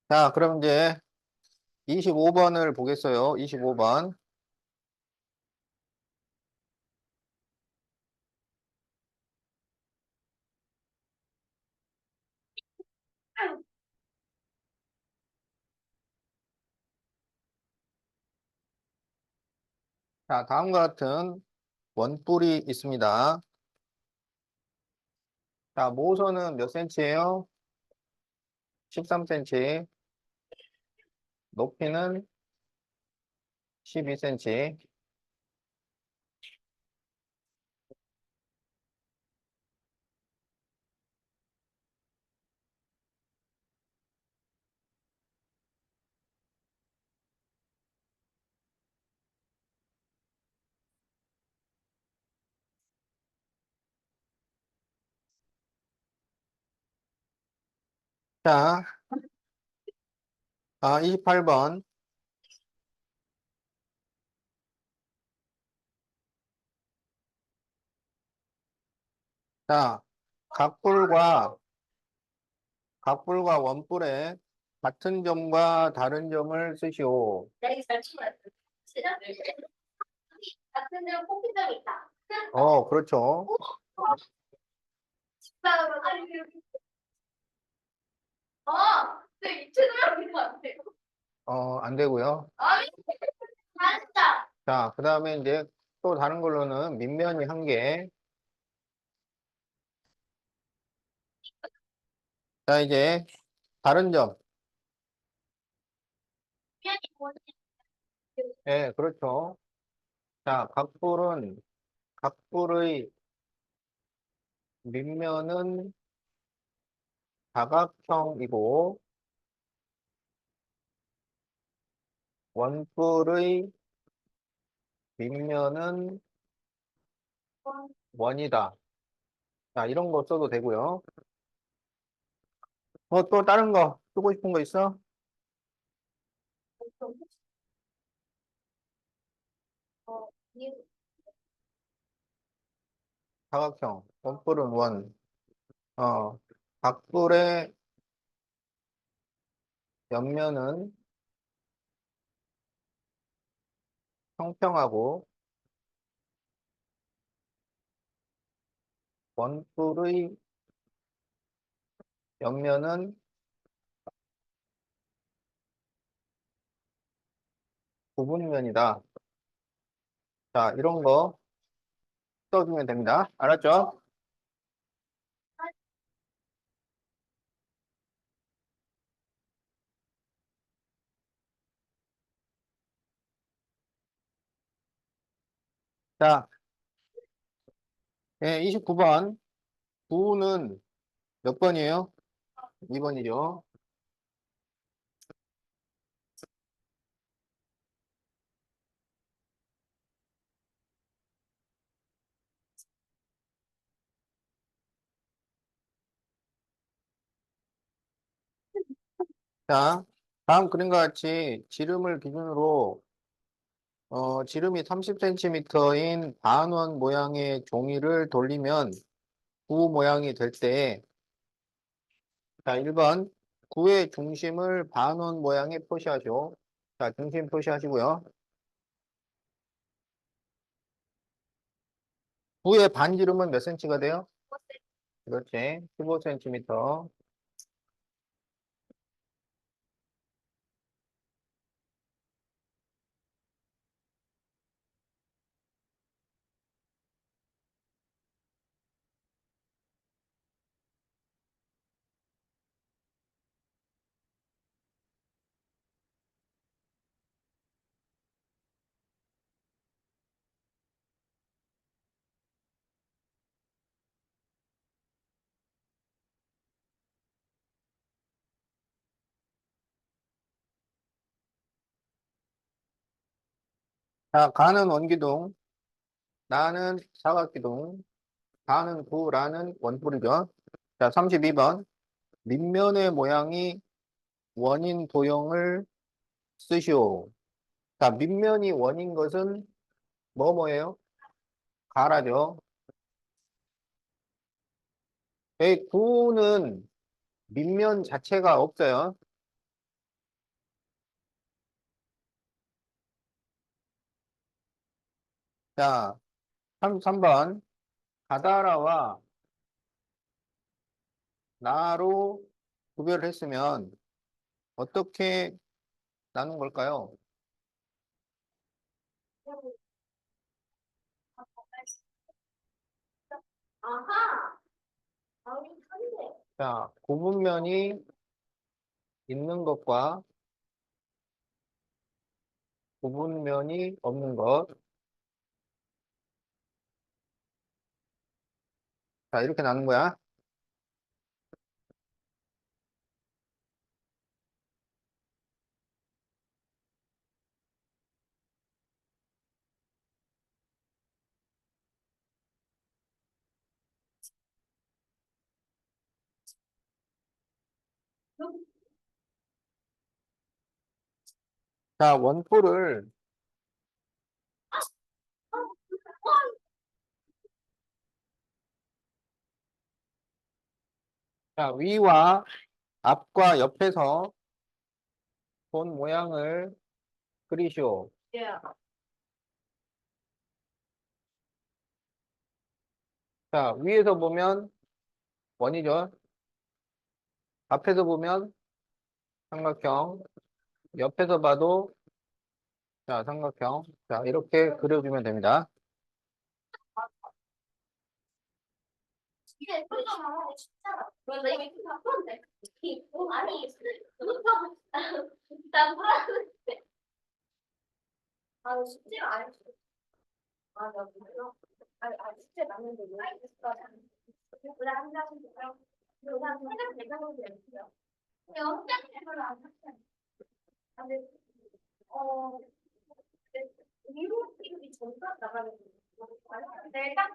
자, 그럼 이제 25번을 보겠어요. 25번. 자, 다음과 같은 원뿔이 있습니다. 자, 모선은 몇 센치예요? 13cm. 높이는 12cm. 자, 28번. 자, 각불과 원뿔의 같은 점과 다른 점을 쓰시오. 내가 잘 치면 같은 데는 뽑힌 적이 있다. 그렇죠. 집사람은 네, 입체적인 것 같아요. 안 되고요. 아니, 잘했다. 자, 그 다음에 이제 또 다른 걸로는 밑면이 1개. 자, 이제 다른 점. 미안해, 뭐지? 예, 그렇죠. 자, 각불의 밑면은 사각형이고, 원뿔의 밑면은 원이다. 자, 이런 거 써도 되고요. 또 다른 거 쓰고 싶은 거 있어? 이 사각형, 원뿔은 원. 각불의 옆면은 평평하고, 원뿔의 옆면은 구분면이다. 자, 이런 거 써주면 됩니다. 알았죠? 자, 예, 29번. 9는 몇 번이에요? 2번이죠. 자, 다음 그림과 같이 지름을 기준으로 지름이 30cm인 반원 모양의 종이를 돌리면 구 모양이 될 때, 자, 1번 구의 중심을 반원 모양에 표시하죠. 자, 중심 표시하시고요. 구의 반지름은 몇 cm가 돼요? 그렇지. 15cm. 자, 가는 원기둥, 나는 사각기둥, 가는 구, 라는 원뿔이죠. 자, 32번. 밑면의 모양이 원인 도형을 쓰시오. 자, 밑면이 원인 것은 뭐예요? 가라죠. 이 구는 밑면 자체가 없어요. 자, 3번. 가다라와 나로 구별을 했으면 어떻게 나눈 걸까요? 아하. 아니, 한데. 자, 구분면이 있는 것과 구분면이 없는 것. 자, 이렇게 나눈 거야. 자, 원뿔을, 자, 위와 앞과 옆에서 본 모양을 그리시오. 예. 자, 위에서 보면 원이죠. 앞에서 보면 삼각형, 옆에서 봐도 자, 삼각형. 자, 이렇게 그려주면 됩니다. 이게 소리가 나와 진짜. 그런데 이게 다 그런데. 아니, 나 불안한데. 아, 쉽지가 않지. 아, 나 몰라. 진짜 맞는데 왜 알겠어? 그래, 한 장씩 줘요. 그리고 한 생각 대상으로 됐어요. 근데 혼자 별로 안 샀어요. 아, 근데, 근데 위로 이 전사 나가는 거. 내가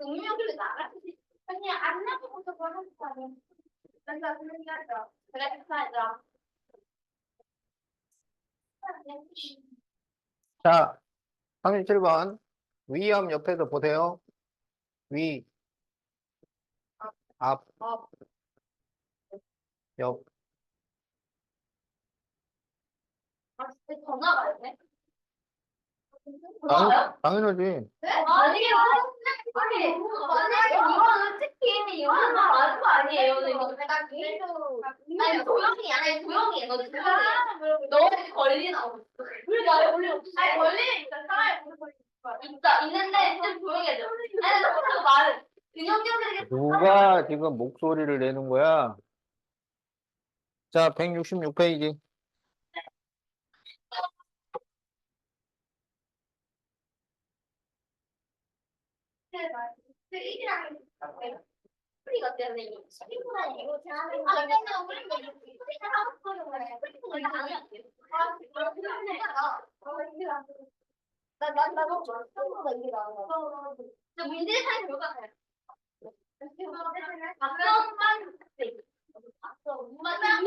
음료를 나가지. 그냥 안 나가고서 뭐 하는 거 아니야? 그래서 그런 거 하죠. 그래, 맞아. 자, 37번. 위암 옆에서 보세요. 위, 앞, 어, 옆. 진짜 전화 가야 돼? 당연하지. 네? 아니, 이거는 특히 이거는 맞는 거 아니에요. 내가 그래도 아니 조용히 아니 조용히 해. 너 조용히 해. 너한테 걸리는 없어. 그래 나 걸리 없어. 아니 걸리니까 사람이 있는데 좀 조용히 해줘. 아니 너 혼자 말해. 균형적이게 누가 지금 목소리를 내는 거야? 자, 166페이지. 그 일이랑 프리가 때문에 이거 스피커는 이거 제안을 하면 우리는 이거 하고 싶어서 그래. 프리는 안 해. 나도 처음보다 이게 나아. 저 문제 사실 뭐가 돼? 박정만 맞아.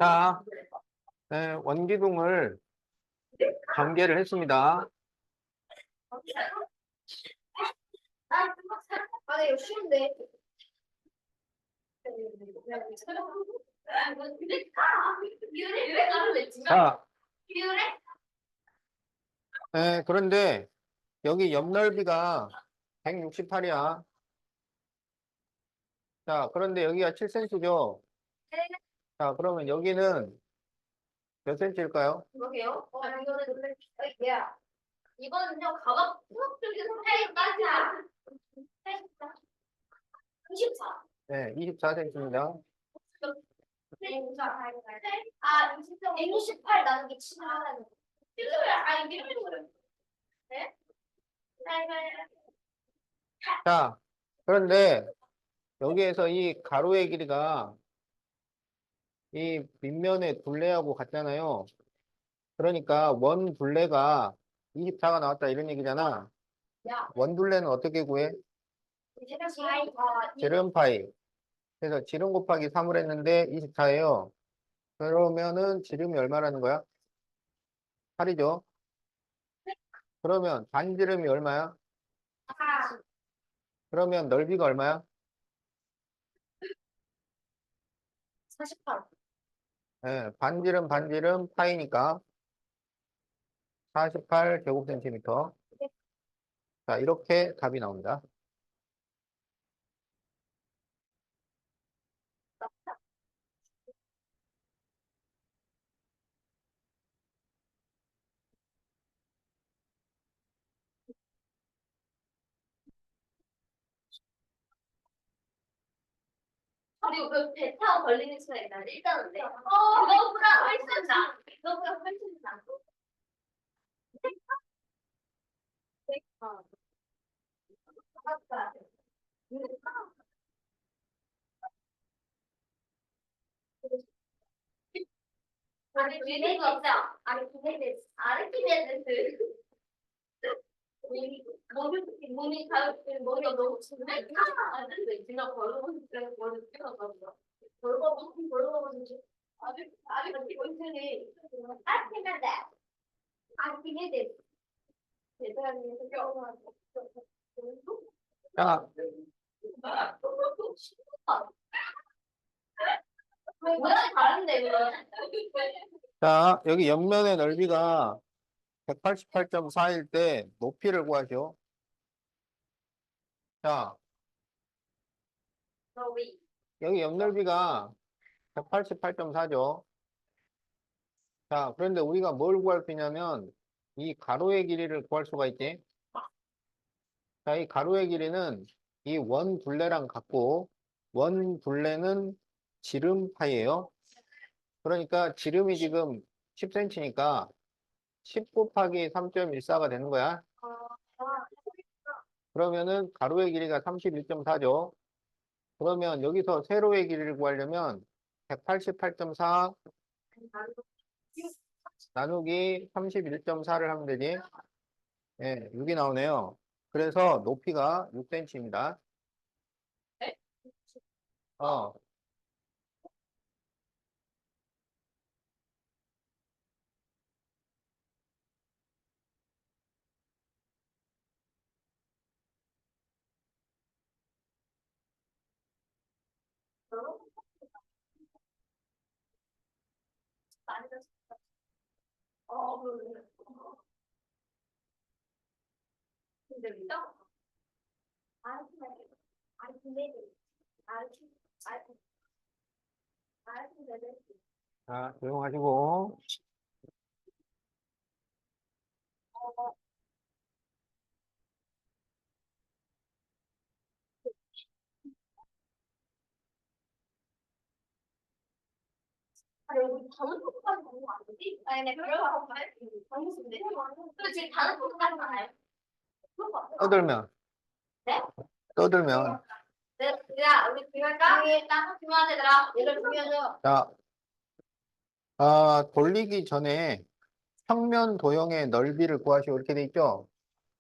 자, 네, 원기둥을 전개를 했습니다. 아, 이거 쉬운데. 자, 네, 그런데 여기 옆 넓이가 168이야. 자, 그런데 여기가 7cm죠? 자, 그러면 여기는 몇 cm일까요? 그러게요. 이거는 야, 이거는요 가방 수업 중에서 해까지야. 94. 네, 24cm입니다. 168 나누기 7 하라는 거. 아, 이게 뭐예요? 네? 자, 그런데 여기에서 이 가로의 길이가 이 밑면의 둘레하고 같잖아요. 그러니까 원 둘레가 24가 나왔다 이런 얘기잖아. 야, 원 둘레는 어떻게 구해? 지름 파이. 그래서 지름 곱하기 3을 했는데 24예요. 그러면은 지름이 얼마라는 거야? 8이죠. 그러면 반지름이 얼마야? 그러면 넓이가 얼마야? 48. 예, 반지름 파이니까 48 제곱센티미터. 자, 이렇게 답이 나옵니다. 그리고 배 타고 걸리는 수가 있는데 일단은 네. 너보다 훨씬 나. 너보다 훨씬 나. 맞다. 아니 기대가 없죠. 아르키메데스. 몸이 가볍게 머리가 너무 진해. 안 돼. 지나 걸어보는 머리 찍어가지고. 걸어보는 아직 원천이 아르키메데. 아르키메데스. 대단히 자, 모양이 다른데 그러면? 자, 여기 옆면의 넓이가 188.4일 때 높이를 구하죠. 자, 여기 옆 넓이가 188.4죠. 자, 그런데 우리가 뭘 구할 수 있냐면 이 가로의 길이를 구할 수가 있지. 자, 이 가로의 길이는 이 원 둘레랑 같고 원 둘레는 지름 파이예요. 그러니까 지름이 지금 10cm니까 10 곱하기 3.14가 되는 거야. 그러면은 가로의 길이가 31.4죠. 그러면 여기서 세로의 길이를 구하려면 188.4 나누기 31.4를 하면 되지. 예, 6이 나오네요. 그래서 높이가 6cm입니다. 어, 근데 믿어? 아니 근데 자, 조용하시고. 다른 것까지 보는 거 아니지? 아니 근데 그런 거 같아. 방송인데. 근데 지금 다른 것까지 많아요. 그런 거 같아. 떠들면. 네? 떠들면. 야, 우리 그럴까? 일단 그만하자. 얘를 보여줘. 자, 돌리기 전에 평면 도형의 넓이를 구하시오. 이렇게 돼 있죠?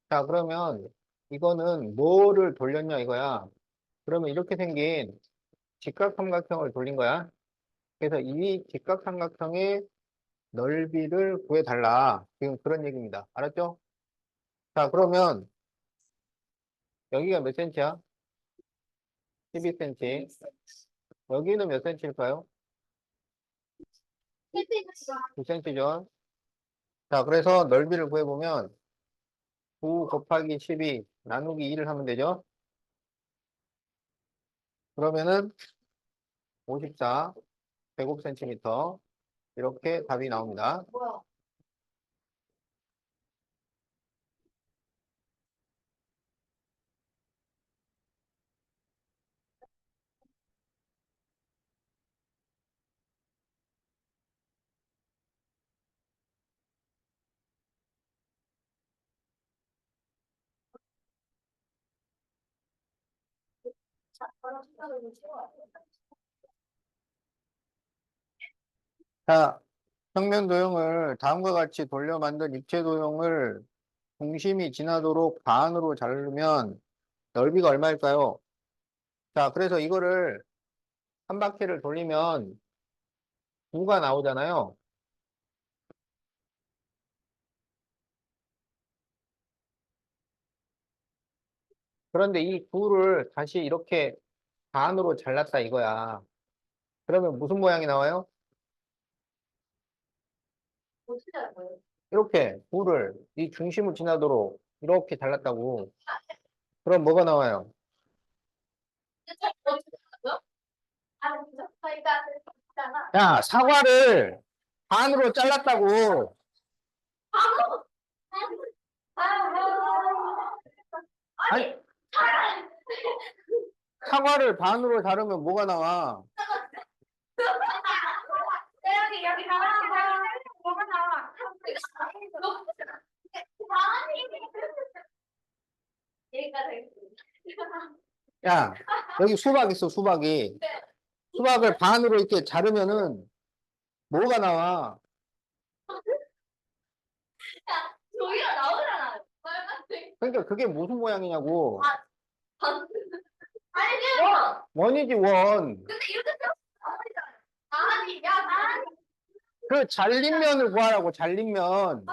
자, 그러면 이거는 뭐를 돌렸냐 이거야. 그러면 이렇게 생긴 직각삼각형을 돌린 거야. 그래서 이 직각삼각형의 넓이를 구해달라. 지금 그런 얘기입니다. 알았죠? 자, 그러면 여기가 몇 센치야? 12cm. 여기는 몇 센치일까요? 9cm죠. 자, 그래서 넓이를 구해보면 9 곱하기 12 나누기 2를 하면 되죠. 그러면은 54, 105cm 이렇게 답이 나옵니다. 뭐야? 자, 바로 숫자를 치워. 자, 평면 도형을 다음과 같이 돌려 만든 입체 도형을 중심이 지나도록 반으로 자르면 넓이가 얼마일까요? 자, 그래서 이거를 한 바퀴를 돌리면 9가 나오잖아요. 그런데 이 9를 다시 이렇게 반으로 잘랐다 이거야. 그러면 무슨 모양이 나와요? 어떻게 할 거예요? 이렇게 9를 이 중심을 지나도록 이렇게 잘랐다고. 그럼 뭐가 나와요? 어떻게 하죠? 아, 진짜? 그러니까 있잖아. 야, 사과를 반으로 잘랐다고. 아니, 사과를 반으로 자르면 뭐가 나와? 여기 나와. 뭐가 나와? 여기까지. 야, 여기 수박 있어, 수박이. 수박을 반으로 이렇게 자르면은 뭐가 나와? 야, 저기가 나오잖아. 빨간색. 그러니까 그게 무슨 모양이냐고. 아니, 뭐? 원이지, 원. 근데 이렇게 나오잖아. 아니, 야, 아니. 그 잘린 면을 구하라고, 잘린 면.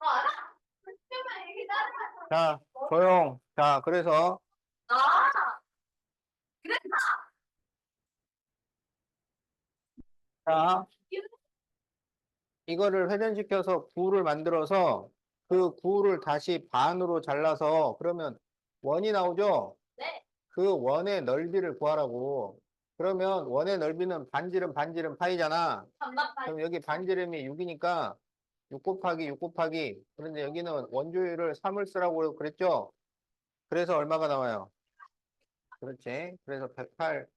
알아? 그러면 이렇게 따라가서. 자, 조용. 자, 그래서, 아, 그래? 자, 이거를 회전시켜서 구를 만들어서 그 구를 다시 반으로 잘라서 그러면 원이 나오죠? 네. 그 원의 넓이를 구하라고. 그러면 원의 넓이는 반지름 파이잖아. 반박까지. 그럼 여기 반지름이 6이니까 6 곱하기 6 곱하기. 그런데 여기는 원주율을 3을 쓰라고 그랬죠? 그래서 얼마가 나와요? 그렇지. 그래서 108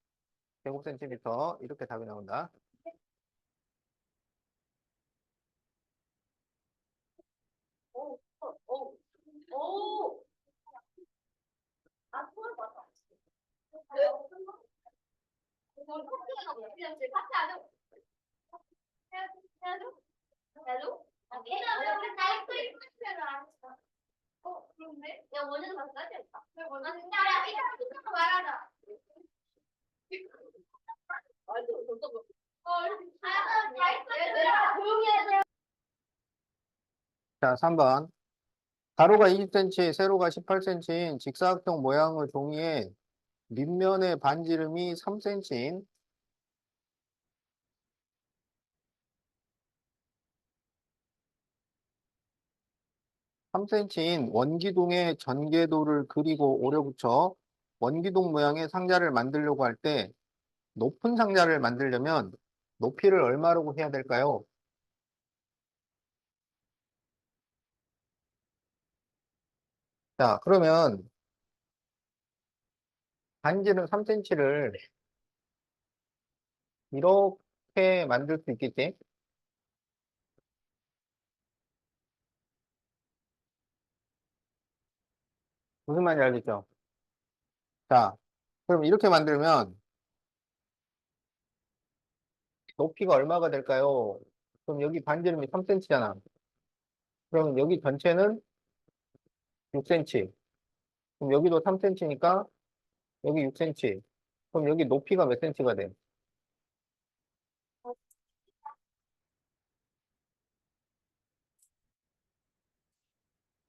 제곱센티미터 이렇게 답이 나온다. 오, 오, 오. 아, 그걸 맞아. 이거 커피가 그냥 제 파티 안 해. 해야죠? 해야죠? 얘는 나 크리스마스를 안 했어. 그런데? 야, 원래는 봤어? 했다. 왜 원래? 야, 이따 끝나고 말하자. 아이고, 어떤 거? 다 했어. 얘들아, 조용히 해야 돼. 자, 3번. 가로가 20cm, 세로가 18cm인 직사각형 모양의 종이에 밑면의 반지름이 3cm인 3cm인 원기둥의 전개도를 그리고 오려붙여 원기둥 모양의 상자를 만들려고 할 때 높은 상자를 만들려면 높이를 얼마라고 해야 될까요? 자, 그러면 반지름 3cm를 이렇게 만들 수 있겠지? 무슨 말인지 알겠죠? 자, 그럼 이렇게 만들면 높이가 얼마가 될까요? 그럼 여기 반지름이 3cm잖아. 그럼 여기 전체는 6cm. 그럼 여기도 3cm니까 여기 6cm. 그럼 여기 높이가 몇 cm가 돼?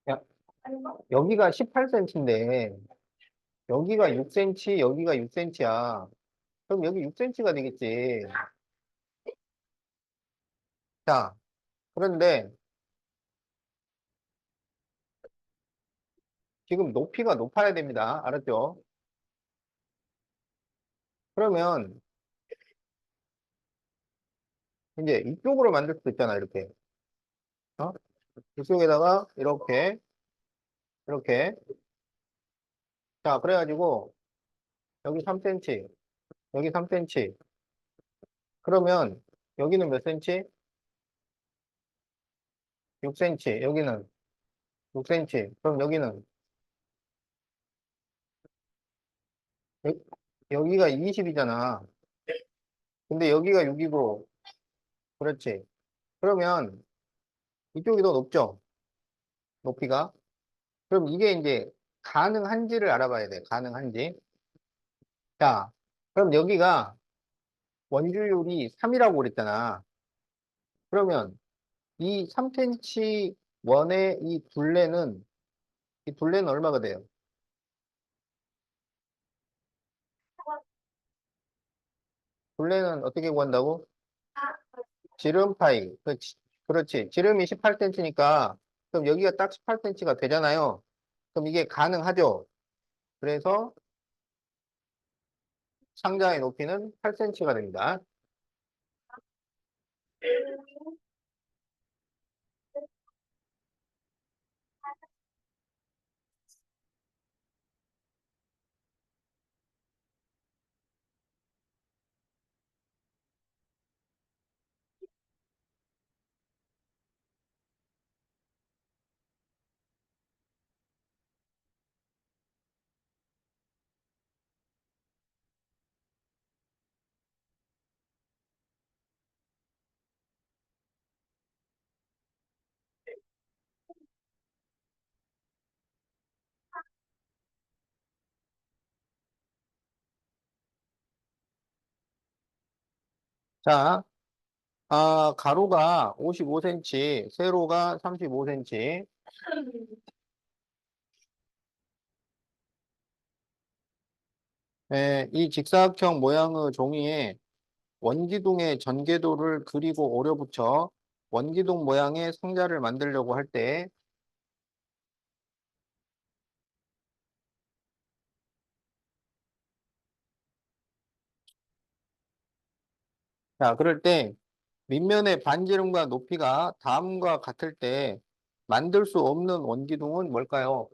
야, 여기가 18cm인데 여기가 6cm, 여기가 6cm야. 그럼 여기 6cm가 되겠지. 자, 그런데 지금 높이가 높아야 됩니다. 알았죠? 그러면 이제 이쪽으로 만들 수도 있잖아, 이렇게. 어? 이쪽에다가 이렇게, 이렇게. 자, 그래가지고 여기 3cm, 여기 3cm. 그러면 여기는 몇 cm? 6cm. 여기는 6cm. 그럼 여기는 여, 여기가 20이잖아. 근데 여기가 6이고, 그렇지. 그러면 이쪽이 더 높죠? 높이가. 그럼 이게 이제 가능한지를 알아봐야 돼. 가능한지. 자, 그럼 여기가 원주율이 3이라고 그랬잖아. 그러면 이 3cm 원의 이 둘레는 얼마가 돼요? 둘레는 어떻게 구한다고? 지름 파이. 그렇지. 지름이 18cm니까 그럼 여기가 딱 18cm가 되잖아요. 그럼 이게 가능하죠? 그래서 상자의 높이는 8cm가 됩니다. 자, 가로가 55cm, 세로가 35cm. 이 직사각형 모양의 종이에 원기둥의 전개도를 그리고 오려붙여 원기둥 모양의 상자를 만들려고 할 때, 자, 그럴 때 밑면의 반지름과 높이가 다음과 같을 때 만들 수 없는 원기둥은 뭘까요?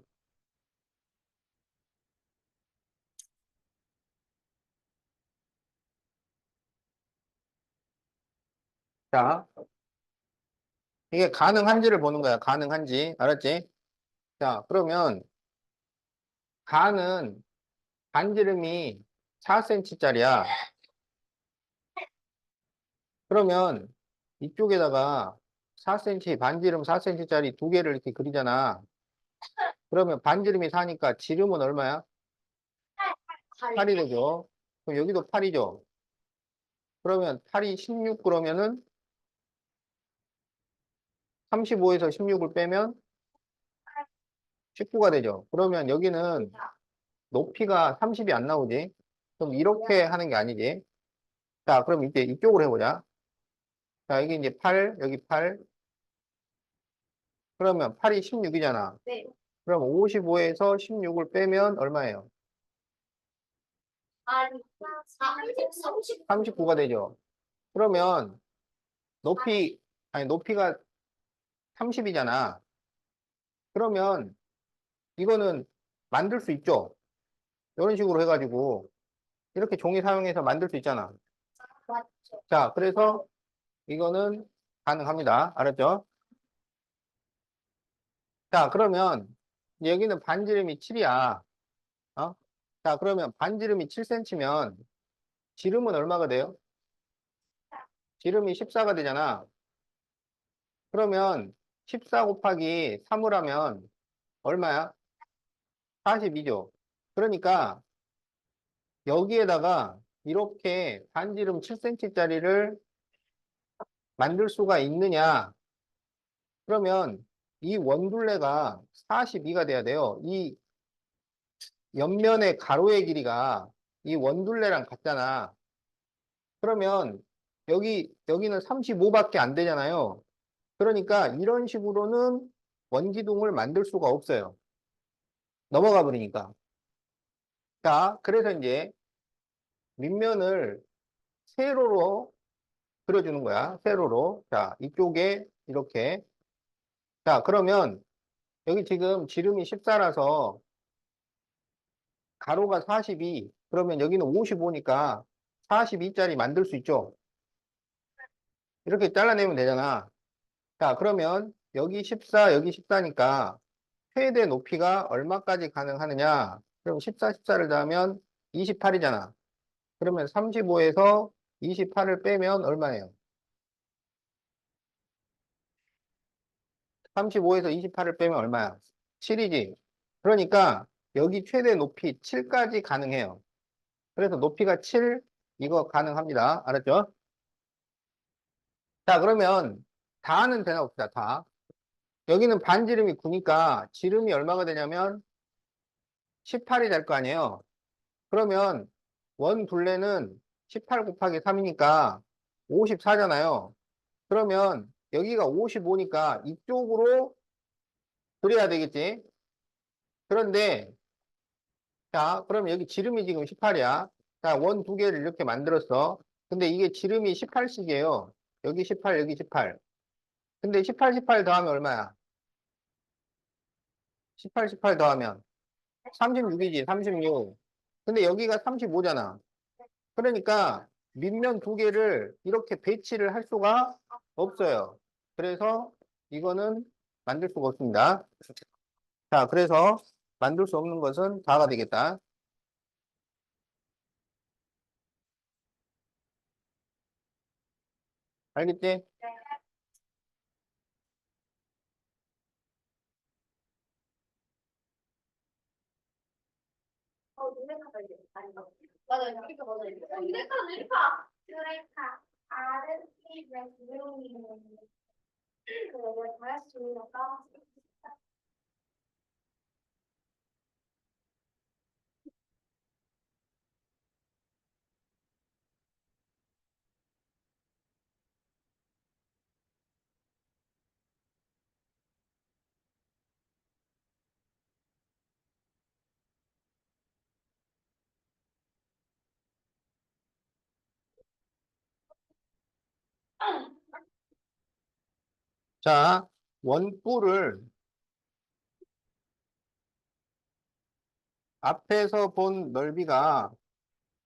자, 이게 가능한지를 보는 거야. 가능한지. 알았지? 자, 그러면 가는 반지름이 4cm짜리야. 그러면 이쪽에다가 4cm, 반지름 4cm짜리 두 개를 이렇게 그리잖아. 그러면 반지름이 4니까 지름은 얼마야? 8이 되죠. 그럼 여기도 8이죠. 그러면 8이 16 그러면은 35에서 16을 빼면 19가 되죠. 그러면 여기는 높이가 30이 안 나오지? 그럼 이렇게 하는 게 아니지? 자, 그럼 이제 이쪽으로 해보자. 자, 여기 이제 8, 여기 8. 그러면 8이 16이잖아. 네. 그럼 55에서 16을 빼면 얼마예요? 아니, 30. 39가 되죠. 그러면 높이, 아니, 높이가 30이잖아. 그러면 이거는 만들 수 있죠? 이런 식으로 해가지고 이렇게 종이 사용해서 만들 수 있잖아. 맞죠. 자, 그래서 이거는 가능합니다. 알았죠? 자, 그러면 여기는 반지름이 7이야. 어? 자, 그러면 반지름이 7cm면 지름은 얼마가 돼요? 지름이 14가 되잖아. 그러면 14 곱하기 3을 하면 얼마야? 42죠. 그러니까 여기에다가 이렇게 반지름 7cm짜리를 만들 수가 있느냐? 그러면 이 원둘레가 42가 돼야 돼요. 이 옆면의 가로의 길이가 이 원둘레랑 같잖아. 그러면 여기는 35밖에 안 되잖아요. 그러니까 이런 식으로는 원기둥을 만들 수가 없어요. 넘어가 버리니까. 자, 그래서 이제 밑면을 세로로 그려주는 거야. 세로로. 자, 이쪽에 이렇게. 자, 그러면 여기 지금 지름이 14라서 가로가 42. 그러면 여기는 55니까 42짜리 만들 수 있죠. 이렇게 잘라내면 되잖아. 자, 그러면 여기 14, 여기 14니까 최대 높이가 얼마까지 가능하느냐? 그럼 14, 14를 더하면 28이잖아. 그러면 35에서 28을 빼면 얼마예요? 35에서 28을 빼면 얼마야? 7이지. 그러니까 여기 최대 높이 7까지 가능해요. 그래서 높이가 7, 이거 가능합니다. 알았죠? 자, 그러면 다는 되나 봅시다. 다. 여기는 반지름이 9니까 지름이 얼마가 되냐면 18이 될 거 아니에요. 그러면 원 둘레는 18 곱하기 3이니까 54잖아요. 그러면 여기가 55니까 이쪽으로 그려야 되겠지. 그런데 자, 그럼 여기 지름이 지금 18이야. 자, 원 두 개를 이렇게 만들었어. 근데 이게 지름이 18씩이에요. 여기 18, 여기 18. 근데 18, 18 더하면 얼마야? 18, 18 더하면 36이지, 36. 근데 여기가 35잖아. 그러니까 밑면 두 개를 이렇게 배치를 할 수가 없어요. 그래서 이거는 만들 수가 없습니다. 자, 그래서 만들 수 없는 것은 다가 되겠다. 알겠지? 유레카가 이제 아닌가? 맞아요. 유레카 맞아요. 유레카. 유레카. 아르티 레스루미는 그걸 잘했으니까. 자, 원뿔을 앞에서 본 넓이가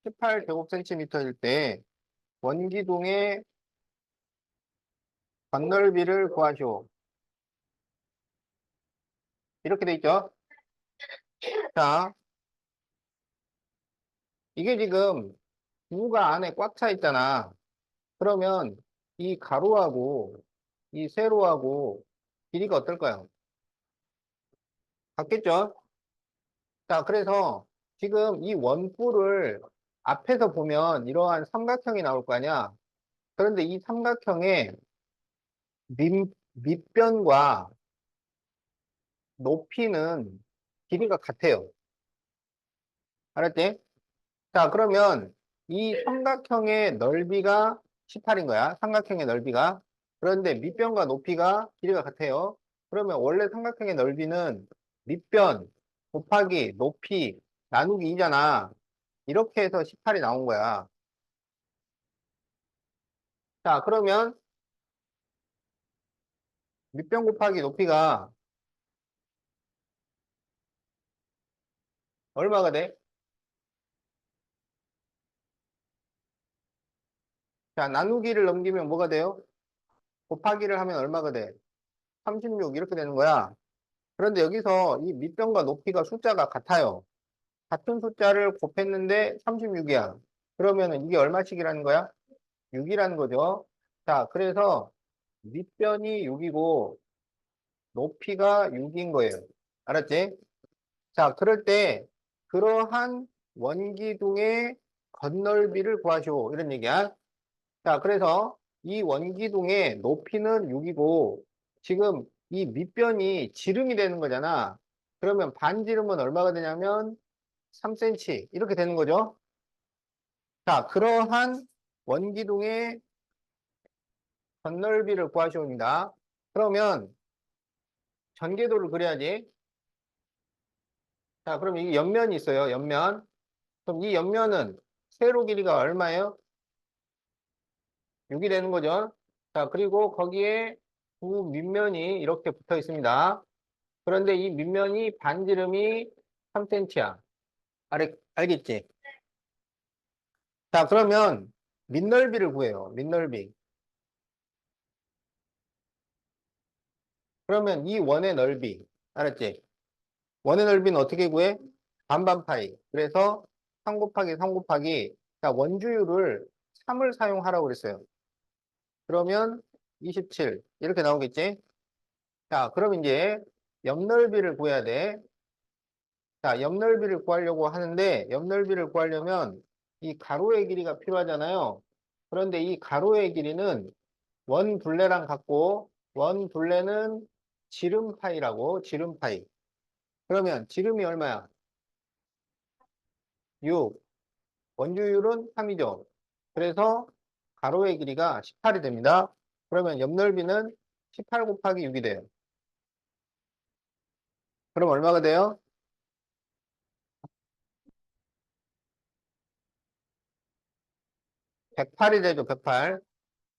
18제곱센티미터일 때 원기둥의 건널비를 구하시오. 이렇게 돼 있죠? 자, 이게 지금 구가 안에 꽉 차 있잖아. 그러면 이 가로하고 이 세로하고 길이가 어떨까요? 같겠죠? 자, 그래서 지금 이 원뿔을 앞에서 보면 이러한 삼각형이 나올 거 아니야? 그런데 이 삼각형의 밑변과 높이는 길이가 같아요. 알았지? 자, 그러면 이 삼각형의 넓이가 18인 거야. 삼각형의 넓이가. 그런데 밑변과 높이가 길이가 같아요. 그러면 원래 삼각형의 넓이는 밑변 곱하기 높이 나누기 2잖아. 이렇게 해서 18이 나온 거야. 자, 그러면 밑변 곱하기 높이가 얼마가 돼? 자, 나누기를 넘기면 뭐가 돼요? 곱하기를 하면 얼마가 돼? 36 이렇게 되는 거야. 그런데 여기서 이 밑변과 높이가 숫자가 같아요. 같은 숫자를 곱했는데 36이야. 그러면은 이게 얼마씩이라는 거야? 6이라는 거죠. 자, 그래서 밑변이 6이고 높이가 6인 거예요. 알았지? 자, 그럴 때 그러한 원기둥의 건널비를 구하시오. 이런 얘기야. 자, 그래서 이 원기둥의 높이는 6이고 지금 이 밑변이 지름이 되는 거잖아. 그러면 반지름은 얼마가 되냐면 3cm 이렇게 되는 거죠. 자, 그러한 원기둥의 건널비를 구하시옵니다. 그러면 전개도를 그려야지. 자, 그럼 이 옆면이 있어요. 옆면. 그럼 이 옆면은 세로 길이가 얼마예요? 6이 되는 거죠. 자, 그리고 거기에 두 밑면이 이렇게 붙어 있습니다. 그런데 이 밑면이 반지름이 3cm야. 알겠지? 자, 그러면 밑넓이를 구해요. 밑넓이. 그러면 이 원의 넓이. 알았지? 원의 넓이는 어떻게 구해? 반반 파이. 그래서 3 곱하기 3 곱하기, 자, 원주율을 3을 사용하라고 그랬어요. 그러면 27. 이렇게 나오겠지? 자, 그럼 이제 옆넓이를 구해야 돼. 자, 옆넓이를 구하려고 하는데, 옆넓이를 구하려면 이 가로의 길이가 필요하잖아요. 그런데 이 가로의 길이는 원 둘레랑 같고, 원 둘레는 지름 파이라고, 지름 파이. 그러면 지름이 얼마야? 6. 원주율은 3이죠. 그래서 가로의 길이가 18이 됩니다. 그러면 옆넓이는 18 곱하기 6이 돼요. 그럼 얼마가 돼요? 108이 되죠, 108.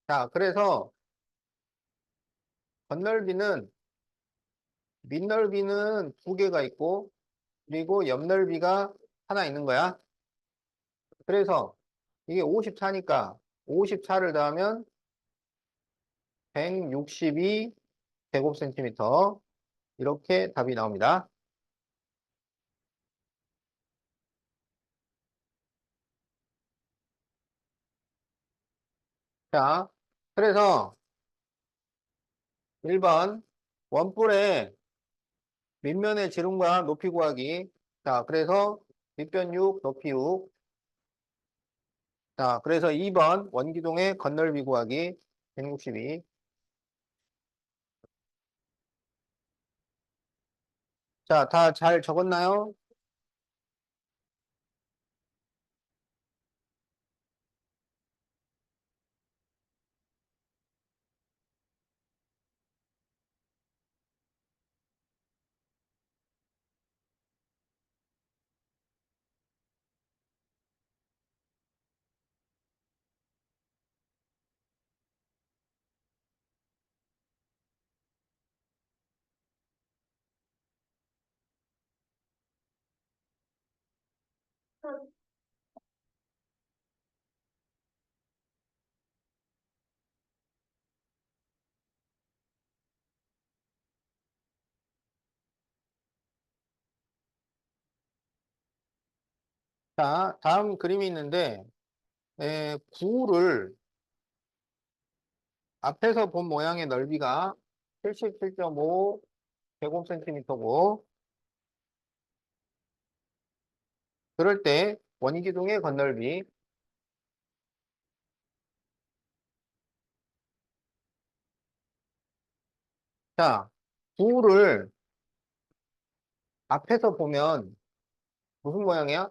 자, 그래서 건넓이는 밑넓이는 두 개가 있고 그리고 옆넓이가 하나 있는 거야. 그래서 이게 54니까 54를 더하면 162 제곱센티미터 이렇게 답이 나옵니다. 자, 그래서 1번 원뿔의 밑면의 지름과 높이 구하기. 자, 그래서 밑변 6, 높이 6. 자, 그래서 2번 원기둥의 건널비 구하기 162. 자, 다 잘 적었나요? 자, 다음 그림이 있는데, 구를 앞에서 본 모양의 넓이가 77.5 제곱센티미터고, 그럴 때 원기둥의 건널비. 자, 구를 앞에서 보면 무슨 모양이야?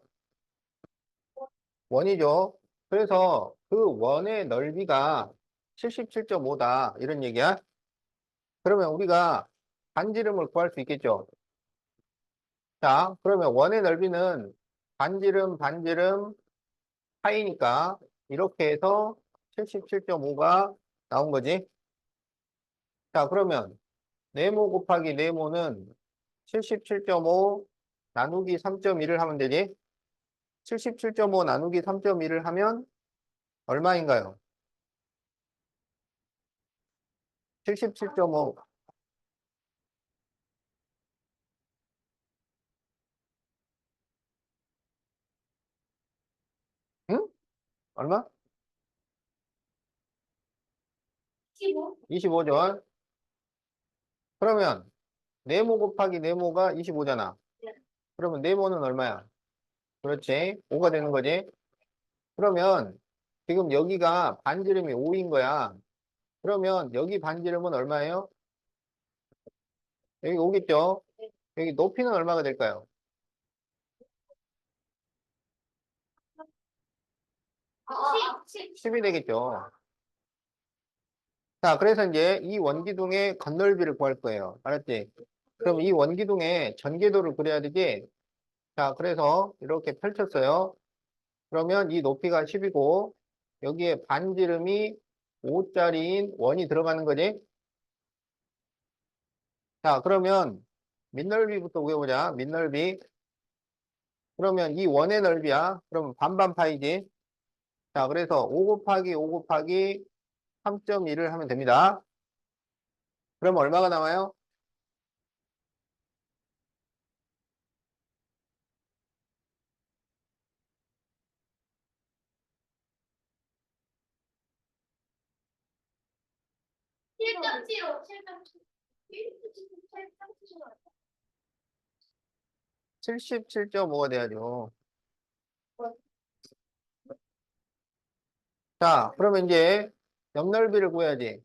원이죠. 그래서 그 원의 넓이가 77.5다. 이런 얘기야. 그러면 우리가 반지름을 구할 수 있겠죠. 자, 그러면 원의 넓이는 반지름 파이니까 이렇게 해서 77.5가 나온 거지. 자, 그러면 네모 곱하기 네모는 77.5 나누기 3.1을 하면 되지. 77.5 나누기 3.1을 하면 얼마인가요? 77.5. 응? 얼마? 15? 25죠. 그러면 네모 곱하기 네모가 25잖아. 네. 그러면 네모는 얼마야? 그렇지. 5가 되는 거지. 그러면 지금 여기가 반지름이 5인 거야. 그러면 여기 반지름은 얼마예요? 여기 5겠죠? 여기 높이는 얼마가 될까요? 아, 10. 10이 되겠죠. 자, 그래서 이제 이 원기둥의 건널비를 구할 거예요. 알았지? 그럼 이 원기둥의 전개도를 그려야 되지? 자, 그래서 이렇게 펼쳤어요. 그러면 이 높이가 10이고, 여기에 반지름이 5짜리인 원이 들어가는 거지? 자, 그러면 밑넓이부터 구해보자. 밑넓이. 그러면 이 원의 넓이야. 그러면 반반 파이지. 자, 그래서 5 곱하기 5 곱하기 3.1을 하면 됩니다. 그럼 얼마가 나와요? 7.75, 7.75. 77.5가 돼야죠. 자, 그러면 이제 옆넓이를 구해야지.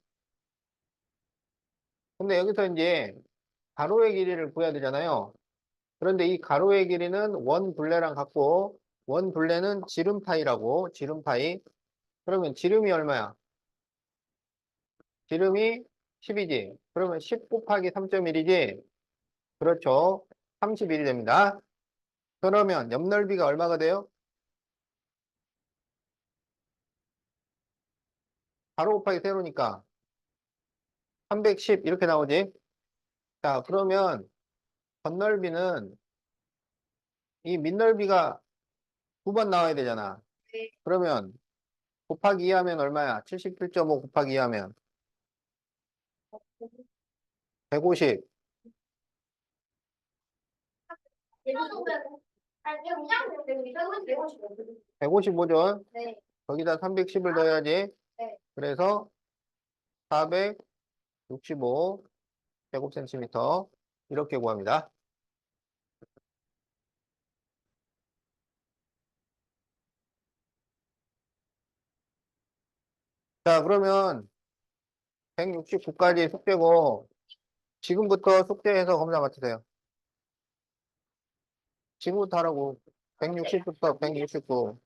근데 여기서 이제 가로의 길이를 구해야 되잖아요. 그런데 이 가로의 길이는 원 둘레랑 같고, 원 둘레는 지름파이라고, 지름파이. 그러면 지름이 얼마야? 지름이 10이지. 그러면 10 곱하기 3.1이지. 그렇죠. 31이 됩니다. 그러면 옆넓이가 얼마가 돼요? 가로 곱하기 세로니까 310 이렇게 나오지. 자, 그러면 건널비는 이 밑넓이가 두 번 나와야 되잖아. 네. 그러면 곱하기 2 하면 얼마야? 77.5 곱하기 2 하면 150. 예전보다는 아니 그냥 되고 이상은 되고 싶어요. 155죠? 네. 거기다 310을 더해야지. 네. 그래서 465 제곱센티미터 이렇게 구합니다. 자, 그러면 169까지 숙제고 지금부터 숙제해서 검사 맞추세요. 지금부터 하라고. 160부터 169.